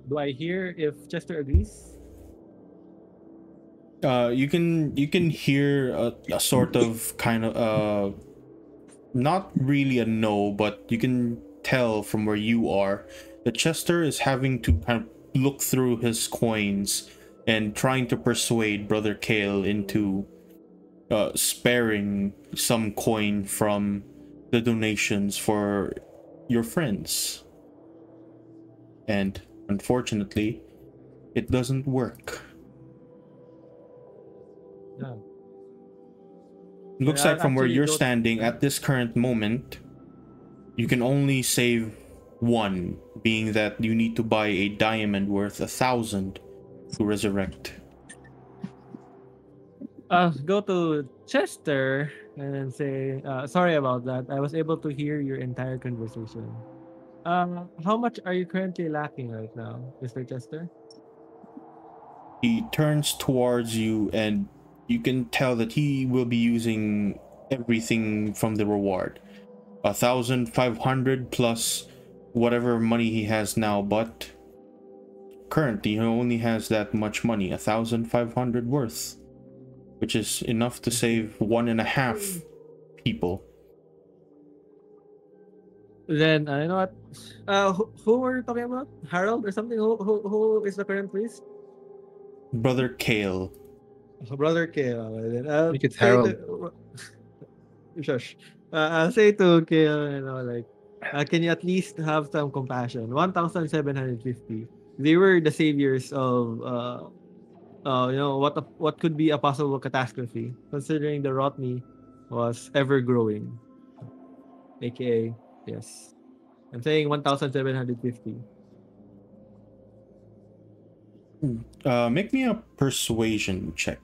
Do I hear if Chester agrees? You can hear a sort of kind of not really a no, but you can tell from where you are that Chester is having to kind of look through his coins and trying to persuade Brother Kale into sparing some coin from the donations for your friends. And Unfortunately, it doesn't work. Yeah. Looks Yeah, like from where actually you're don't- standing at this current moment, you can only save one, being that you need to buy a diamond worth 1,000 to resurrect. Go to Chester and then say, sorry about that. I was able to hear your entire conversation. How much are you currently lacking right now, Mr. Chester? He turns towards you, and you can tell that he will be using everything from the reward. 1,500 plus whatever money he has now, but currently he only has that much money, 1,500 worth, which is enough to save 1.5 people. Then, you know what? Who were you talking about? Harold or something? Who is the current priest? Brother Kale. Brother Kale. Then I I'll think it's say Harold. Shush. I'll say to Kale, like, can you at least have some compassion? 1,750. They were the saviors of, what could be a possible catastrophe, considering the Rotney was ever growing. AKA, yes. I'm saying 1,750. Make me a persuasion check.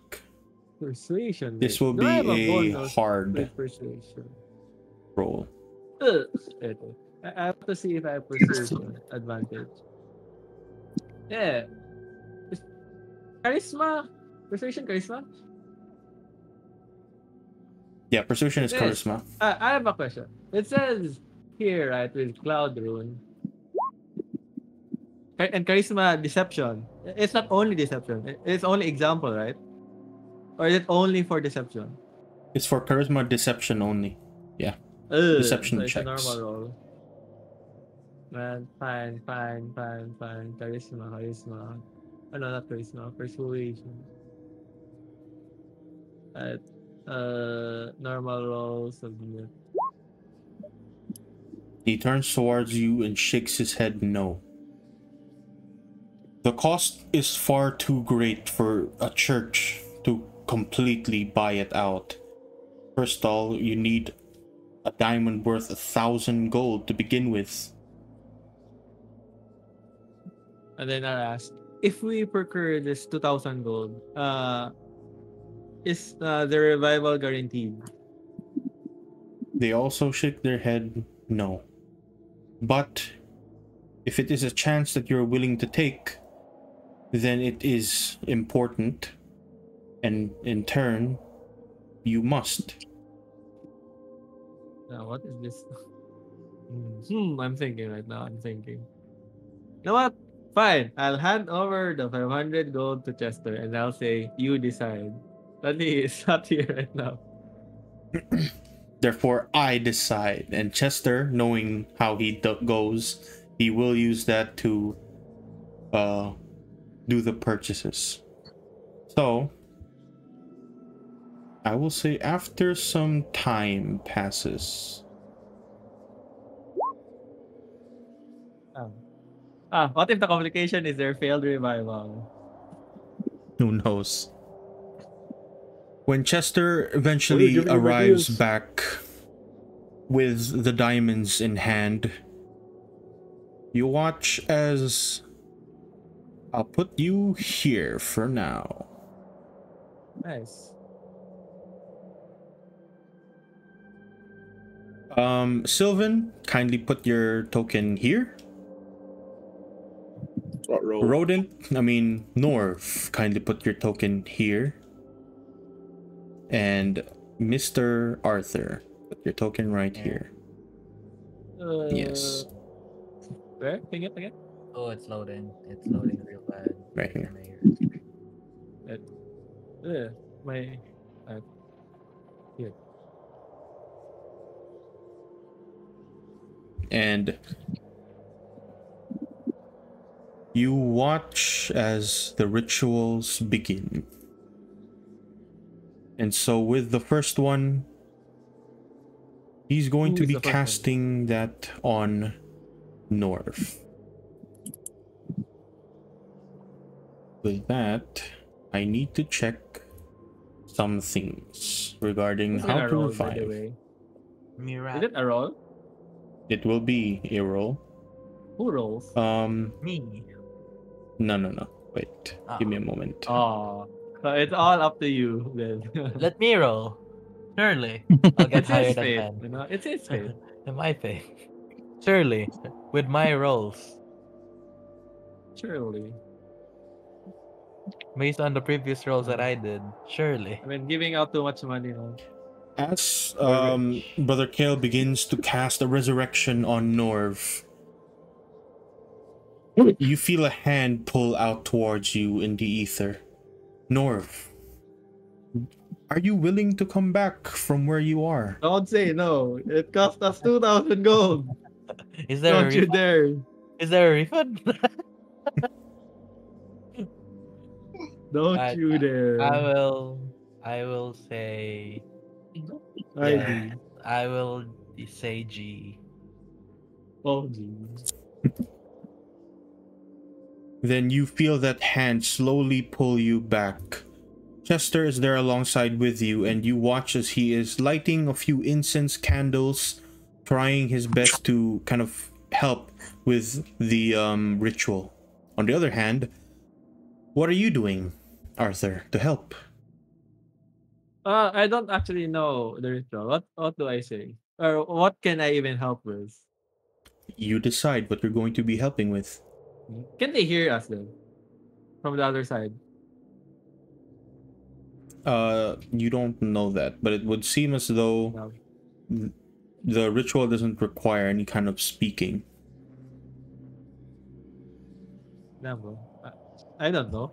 Persuasion. This rate. will Do I have be a bonus hard with persuasion? roll. Ito. I have to see if I have persuasion advantage. Yeah. Charisma. Persuasion, charisma. Yeah, persuasion is Yes. charisma. I have a question. It says here, right, with Cloud Rune. And charisma deception. It's not only deception. It's only example, right? Or is it only for deception? It's for charisma deception only. Yeah. Ugh, Deception so it's a checks. normal roll. Man, fine. Charisma. Oh, no, not charisma. Persuasion. At normal roll, submit. He turns towards you and shakes his head no. The cost is far too great for a church to completely buy it out. First of all, you need a diamond worth 1,000 gold to begin with. And then I asked, if we procure this 2,000 gold, is the revival guaranteed? They also shake their head no. But if it is a chance that you're willing to take, then it is important, and in turn, you must. Now, what is this? I'm thinking right now. You know what? Fine. I'll hand over the 500 gold to Chester and I'll say, you decide. But he is not here right now. Therefore, I decide. And Chester, knowing how he goes, he will use that to do the purchases. So, I will say after some time passes. What if the complication is their failed revival? Who knows? When Chester eventually arrives back with the diamonds in hand, you watch as I'll put you here for now. Nice. Sylvan, kindly put your token here. Norv, kindly put your token here. And Mr. Arthur, put your token right here. Yes. Where? Again? Oh, it's loading. It's loading real bad. Right here. Here. And you watch as the rituals begin. And so with the first one, he's going to be casting that on Norv. with that, I need to check some things regarding What's in how a to roll, by the revive. way? Is Mirat. it a roll? It will be a roll. Who rolls? Me. No. Wait, give me a moment. Oh, so it's all up to you then. Let me roll. Surely. I'll get It's higher his than fate, 10. you know. It's his fate. My fate. Surely. With my rolls. Surely. Based on the previous rolls that I did. Surely. I mean, giving out too much money now. As We're rich. Brother Kale begins to cast a resurrection on Norv, you feel a hand pull out towards you in the ether. Norv, are you willing to come back from where you are? Don't say no. It cost us 2,000 gold. Is there Don't a you refund? dare. Is there a refund? Don't you dare. I will say ID. I will say G. Oh, geez. Then you feel that hand slowly pull you back. Chester is there alongside with you, and you watch as he is lighting a few incense candles, trying his best to kind of help with the ritual. On the other hand, what are you doing, Arthur, to help? I don't actually know the ritual. What do I say? Or what can I even help with? You decide what you're going to be helping with. Can they hear us then? From the other side? You don't know that, but it would seem as though No. the ritual doesn't require any kind of speaking. No, bro. I don't know.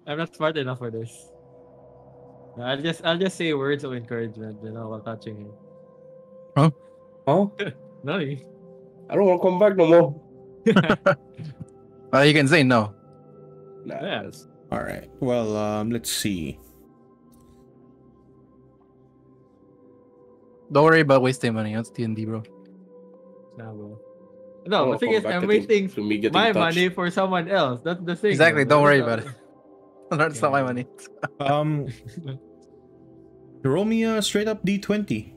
I'm not smart enough for this. I'll just say words of encouragement, you know, while touching him. Huh? No. I don't want to come back no more. Well, you can say no. Nah, Yeah. that's- All right. Well, let's see. Don't worry about wasting money. That's D&D, bro. No, bro. I No, wanna the thing come is, back I'm to wasting me getting my touched. money for someone else. That's the thing. Exactly. bro. Don't worry That's about it. That's not my money. Roll me a straight up D20,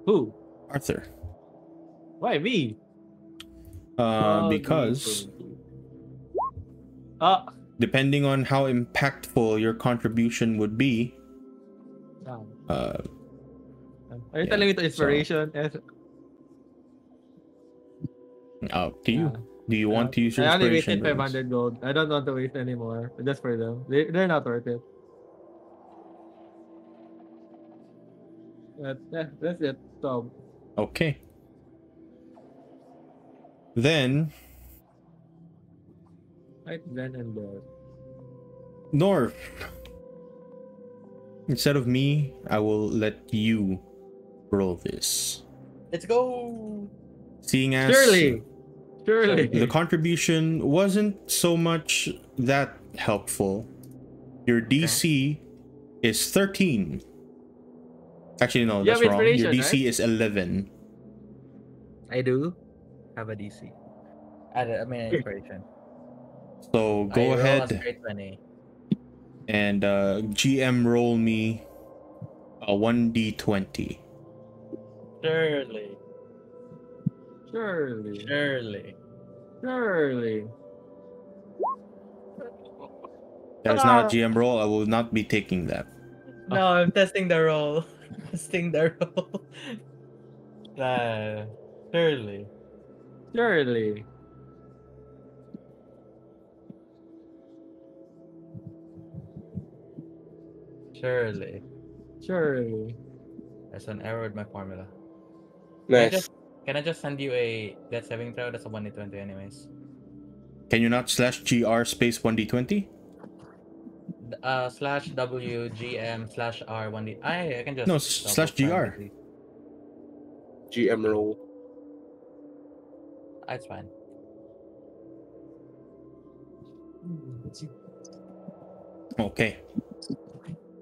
Who? Arthur. Why me? Because Ah. depending on how impactful your contribution would be, Are you yeah, telling me to inspiration? to you. Do you want to use your I only inspiration? wasted runes? 500 gold. I don't want to waste anymore. Just for them. They're not worth it. But, that's it. So, Okay. Then, right then and there. Norv, instead of me, I will let you roll this. Let's go. Seeing as Surely. the contribution wasn't so much that helpful, your DC is 13. Actually, no, You that's have wrong. Your inspiration, DC right? is 11. I do have a DC. I mean inspiration. So go I roll a ahead straight 20. and GM roll me a 1d20. Surely. Surely. Surely. Surely. That is not a GM roll. I will not be taking that. No, I'm testing the roll. Testing the roll. Surely. Surely. Surely. Surely. There's an error with my formula. Nice. Can I just send you a death saving throw? That's a 1d20 anyways. Can you not /GR space 1d20? Slash WGM slash R1D. I can just No, double /GR. find it. GM roll. It's fine. Okay.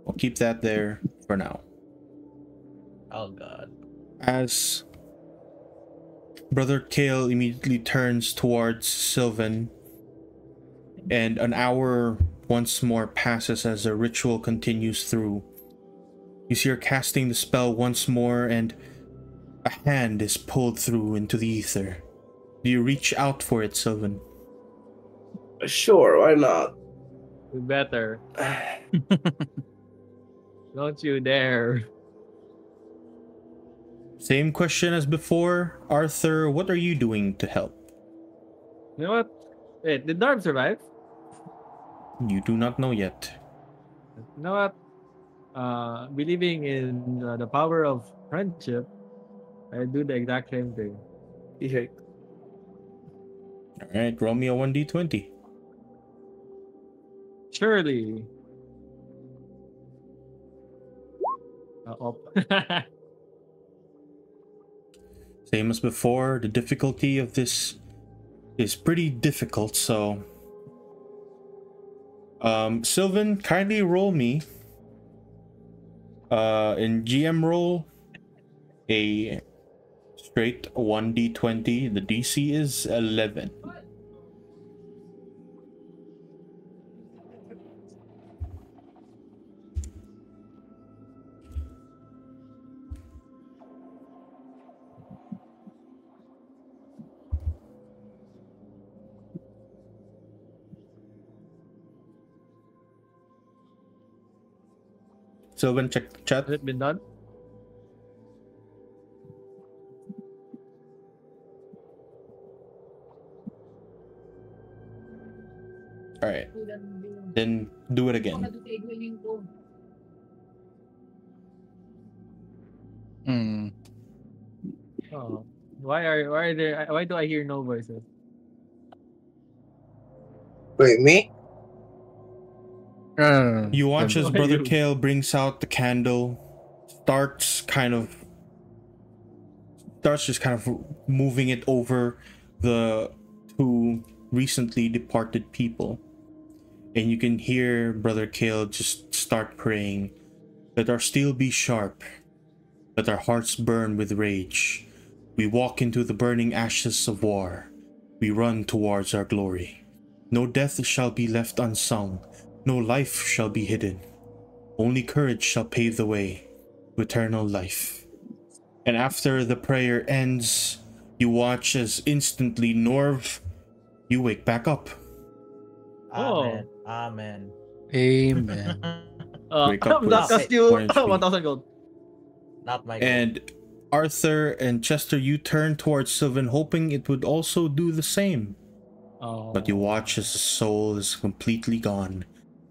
I'll keep that there for now. Oh god. As Brother Kale immediately turns towards Sylvan and an hour once more passes as the ritual continues through. You see her casting the spell once more, and a hand is pulled through into the ether. Do you reach out for it, Sylvan? Sure, why not? You better. Don't you dare. Same question as before. Arthur, what are you doing to help? You know what? Wait, did Darb survive? You do not know yet. You know what? Believing in the power of friendship, I do the exact same thing. Yeah. Alright, roll me a 1d20. Surely. Up. Same as before, the difficulty of this is pretty difficult, so... Sylvan, kindly roll me in GM roll a straight 1d20. The DC is 11. Sylvan, check the chat. Has it been done? Alright. Then do it again. Hmm. Oh. Why do I hear no voices? Wait, me? No. You watch as Why Brother you? Kale brings out the candle, starts just kind of moving it over the two recently departed people. And you can hear Brother Kale just start praying, "Let our steel be sharp, let our hearts burn with rage. We walk into the burning ashes of war. We run towards our glory. No death shall be left unsung, no life shall be hidden. Only courage shall pave the way to eternal life." And after the prayer ends, you watch as instantly, Norv, you wake back up. Amen. Amen. Amen. Wake up That with cost you 1 HP. 1,000 gold. Not my goal. And Arthur and Chester, you turn towards Sylvan, hoping it would also do the same. Oh. But you watch as the soul is completely gone,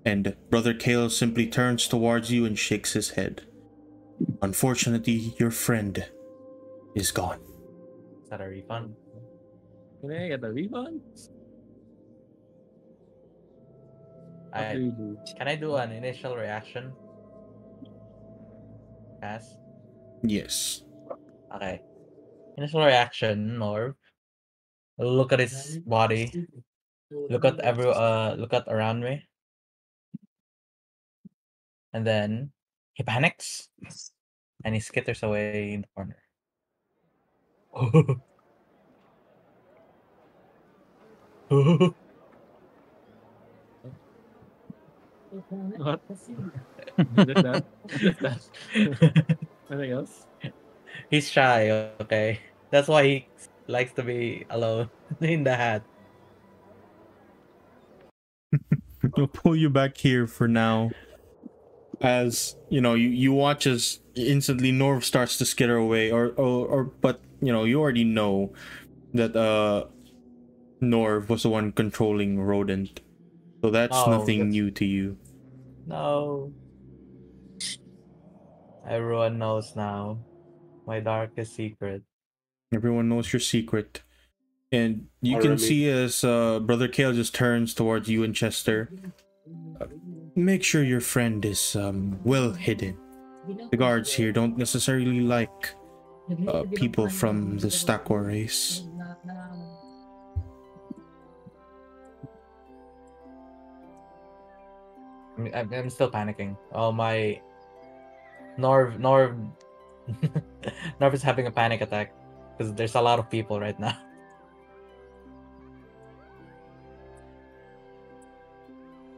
and Brother Kale simply turns towards you and shakes his head. Unfortunately, your friend is gone. Is that a refund? Can I get a refund? What do you do? Can I do an initial reaction? Yes. Yes. Okay. Initial reaction, Norv. Look at his body. Look at around me. And then he panics and he skitters away in the corner. What? Just that? Just that? Anything else? He's shy, okay? That's why he likes to be alone in the hat. We'll pull you back here for now. As you watch as instantly Norv starts to skitter away, but you already know that Norv was the one controlling Rodent, so that's nothing new to you. No. Everyone knows now. My darkest secret. Everyone knows your secret, and you can see as Brother Kale just turns towards you and Chester. Make sure your friend is well hidden. The guards here don't necessarily like people from the Stakor race. I'm still panicking. Oh my. Norv Norv is having a panic attack because there's a lot of people right now.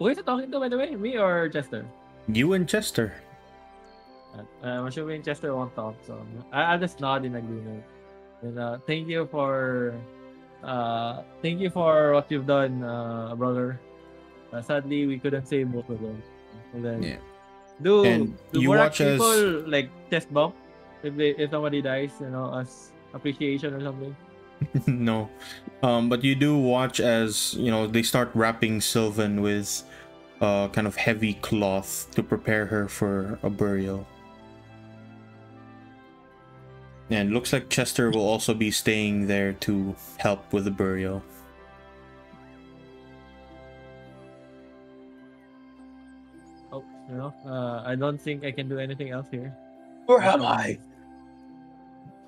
Who is it talking to, by the way? Me or Chester? You and Chester. I'm assuming Chester won't talk, so I'll just nod in agreement. And thank you for what you've done, brother. Sadly, we couldn't save both of them. And then, Yeah. do And you Borak watch as- people like chest bump if somebody dies, as appreciation or something? No. But you do watch as, they start wrapping Sylvan with kind of heavy cloth to prepare her for a burial. And looks like Chester will also be staying there to help with the burial. Oh, I don't think I can do anything else here. Where am I?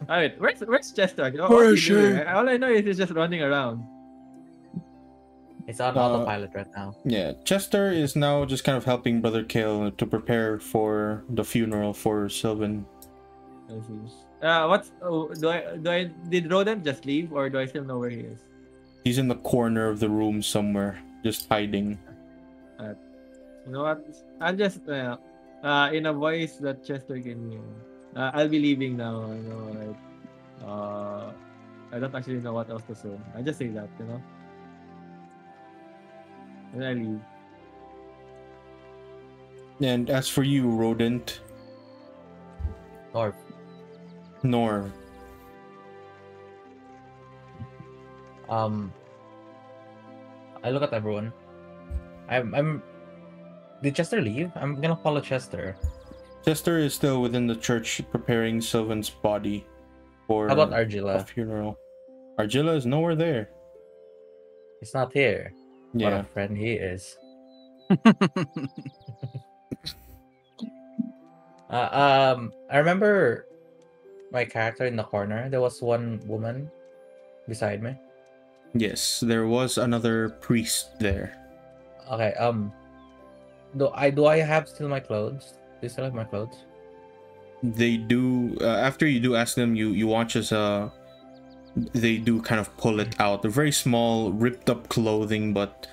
Alright, where's Chester? Where What's is he doing? she? All I know is he's just running around. It's on autopilot right now. Yeah, Chester is now just kind of helping Brother Kale to prepare for the funeral for Sylvan. I see. Did Rodent just leave, or do I still know where he is? He's in the corner of the room somewhere, just hiding. You know what? I'll just in a voice that Chester can hear. I'll be leaving now. I don't actually know what else to say. I just say that, and I leave. And as for you, Rodent, North. Nor, I look at everyone. I'm. Did Chester leave? I'm gonna follow Chester. Chester is still within the church preparing Sylvan's body for How about a Argilla? funeral. Argilla is nowhere there. He's not here. What Yeah. a friend he is. I remember my character in the corner. There was one woman beside me. Yes, there was another priest there. Okay. Do I have still my clothes? Do you still have my clothes? They do. After you do ask them, you watch as they do kind of pull it out. They're very small, ripped up clothing, but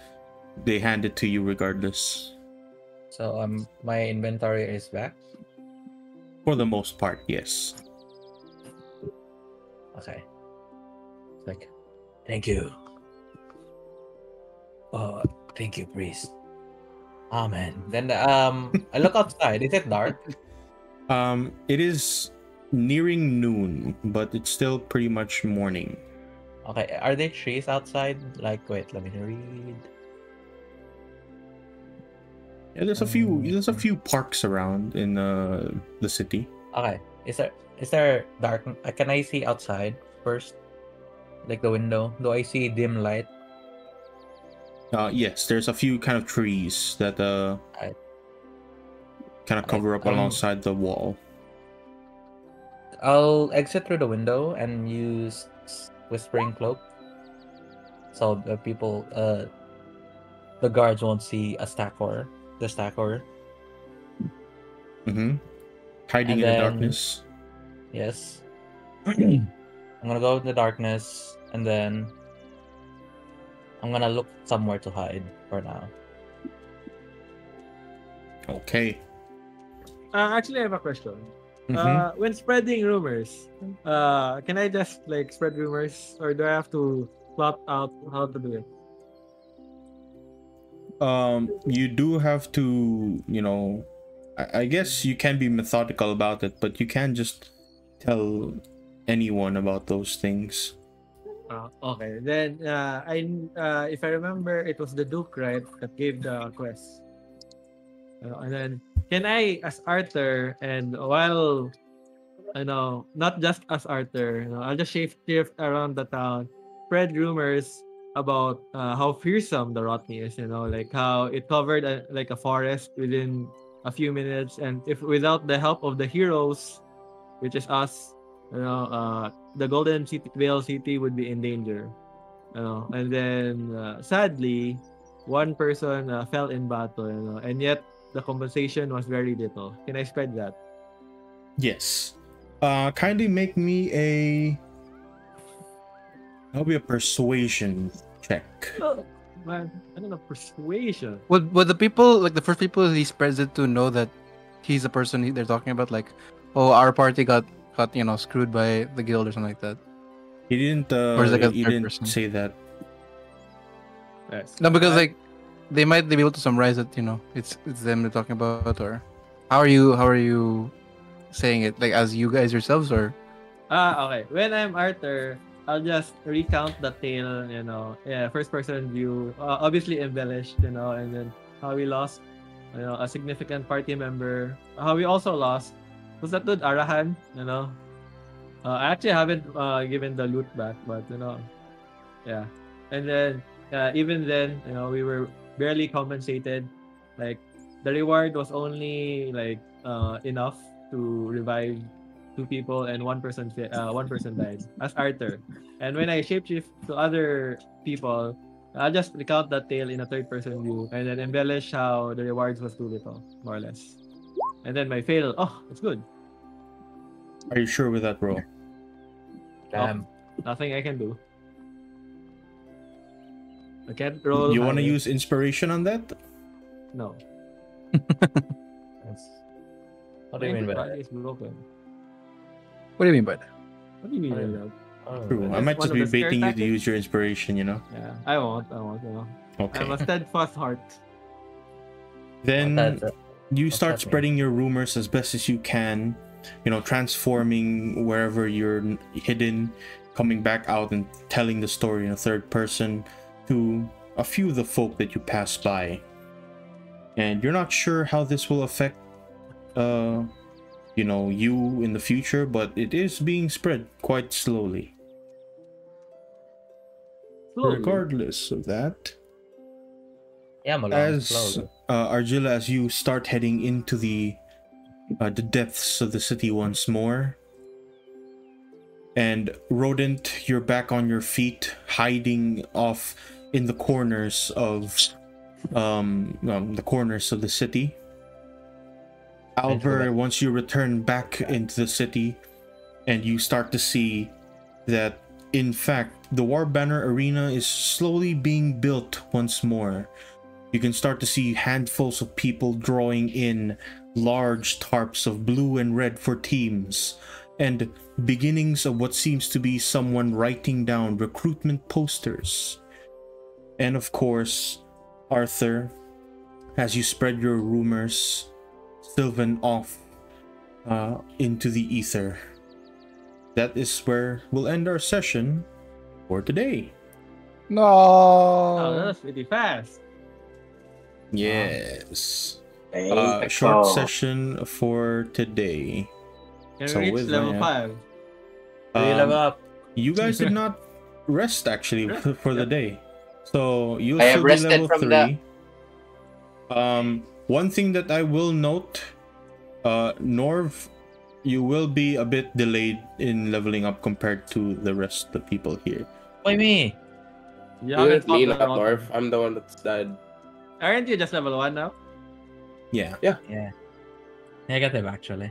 they hand it to you regardless. So my inventory is back. For the most part, yes. Okay. It's like, thank you. Oh, thank you, priest. Amen. Then I look outside. Is it dark? It is nearing noon, but it's still pretty much morning. Okay. Are there trees outside? Like, wait, let me read. Yeah, there's a few parks around in the city. Okay. Is there dark? Can I see outside first? Like the window? Do I see dim light? Yes, there's a few kind of trees that kind of cover up alongside the wall. I'll exit through the window and use Whispering Cloak. So the people, the guards won't see the stacker. Mm-hmm. Hiding in the darkness. Yes. I'm gonna go in the darkness and then I'm gonna look somewhere to hide for now. Okay. Actually, I have a question. Mm-hmm. When spreading rumors, can I just like spread rumors, or do I have to plot out how to do it? You do have to, I guess you can be methodical about it, but you can't just tell anyone about those things. Okay, then if I remember, it was the Duke, right, that gave the quest. And then can I, as Arthur, and while not just as Arthur, I'll just shift around the town, spread rumors about how fearsome the Rotney is, like how it covered like a forest within a few minutes, and if without the help of the heroes, which is us, the Goldenvale city would be in danger. And then sadly, one person fell in battle, and yet the compensation was very little. Can I spread that? Yes. Kindly make me that'll be a persuasion check. Man, I don't know, persuasion. Would the people, like the first people he spreads it to, know that he's the person they're talking about? Like, oh, our party got screwed by the guild or something like that. He didn't. Or is it like a He third didn't person? say that. Yes. No, because like they might be able to summarize it. It's them they're talking about. Or how are you saying it? Like as you guys yourselves, or Okay. When I'm Arthur, I'll just recount the tale, first person view, obviously embellished, and then how we lost, a significant party member. How we also lost, was that dude Arahan, I actually haven't given the loot back, but, yeah. And then, even then, we were barely compensated. Like, the reward was only, like, enough to revive 2 people, and one person died as Arthur. And when I shapeshift to other people, I'll just recount that tale in a third person view and then embellish how the rewards was too little, more or less. And then my fail, it's good. Are you sure with that roll? Damn. Nothing I can do. I can't roll. You want to higher. use inspiration on that? No. That's- What do you mean by that? It's broken. what do you mean by that? What do you mean by that? Oh, True. I That's might one just of be the scare baiting you to tactics. use your inspiration. Yeah, I won't. Okay. I'm a steadfast heart. Then That's you what's start that mean? spreading your rumors as best as you can. Transforming wherever you're hidden, coming back out and telling the story in a third person to a few of the folk that you pass by. And you're not sure how this will affect you in the future, but it is being spread quite slowly. Slowly. Regardless of that, Yeah, I'm along as slowly. Argilla, as you start heading into the depths of the city once more, and Rodent, you're back on your feet, hiding off in the corners of the city. Alver, once you return back into the city, and you start to see that, in fact, the War Banner Arena is slowly being built once more. You can start to see handfuls of people drawing in large tarps of blue and red for teams, and beginnings of what seems to be someone writing down recruitment posters. And of course, Arthur, as you spread your rumors, Sylvan off into the ether. That is where we'll end our session for today. No. Oh, that was pretty fast. Yes. Thank Short you. session for today. Can So we reach with level that, 5? Level up. You guys did not rest actually for the day, so you'll I have still be rested level from 3. One thing that I will note, Norv, you will be a bit delayed in leveling up compared to the rest of the people here. Why me? You Do haven't it, me, fought not level North. I'm the one that's dead. Aren't you just level 1 now? Yeah. Yeah. Negative, actually.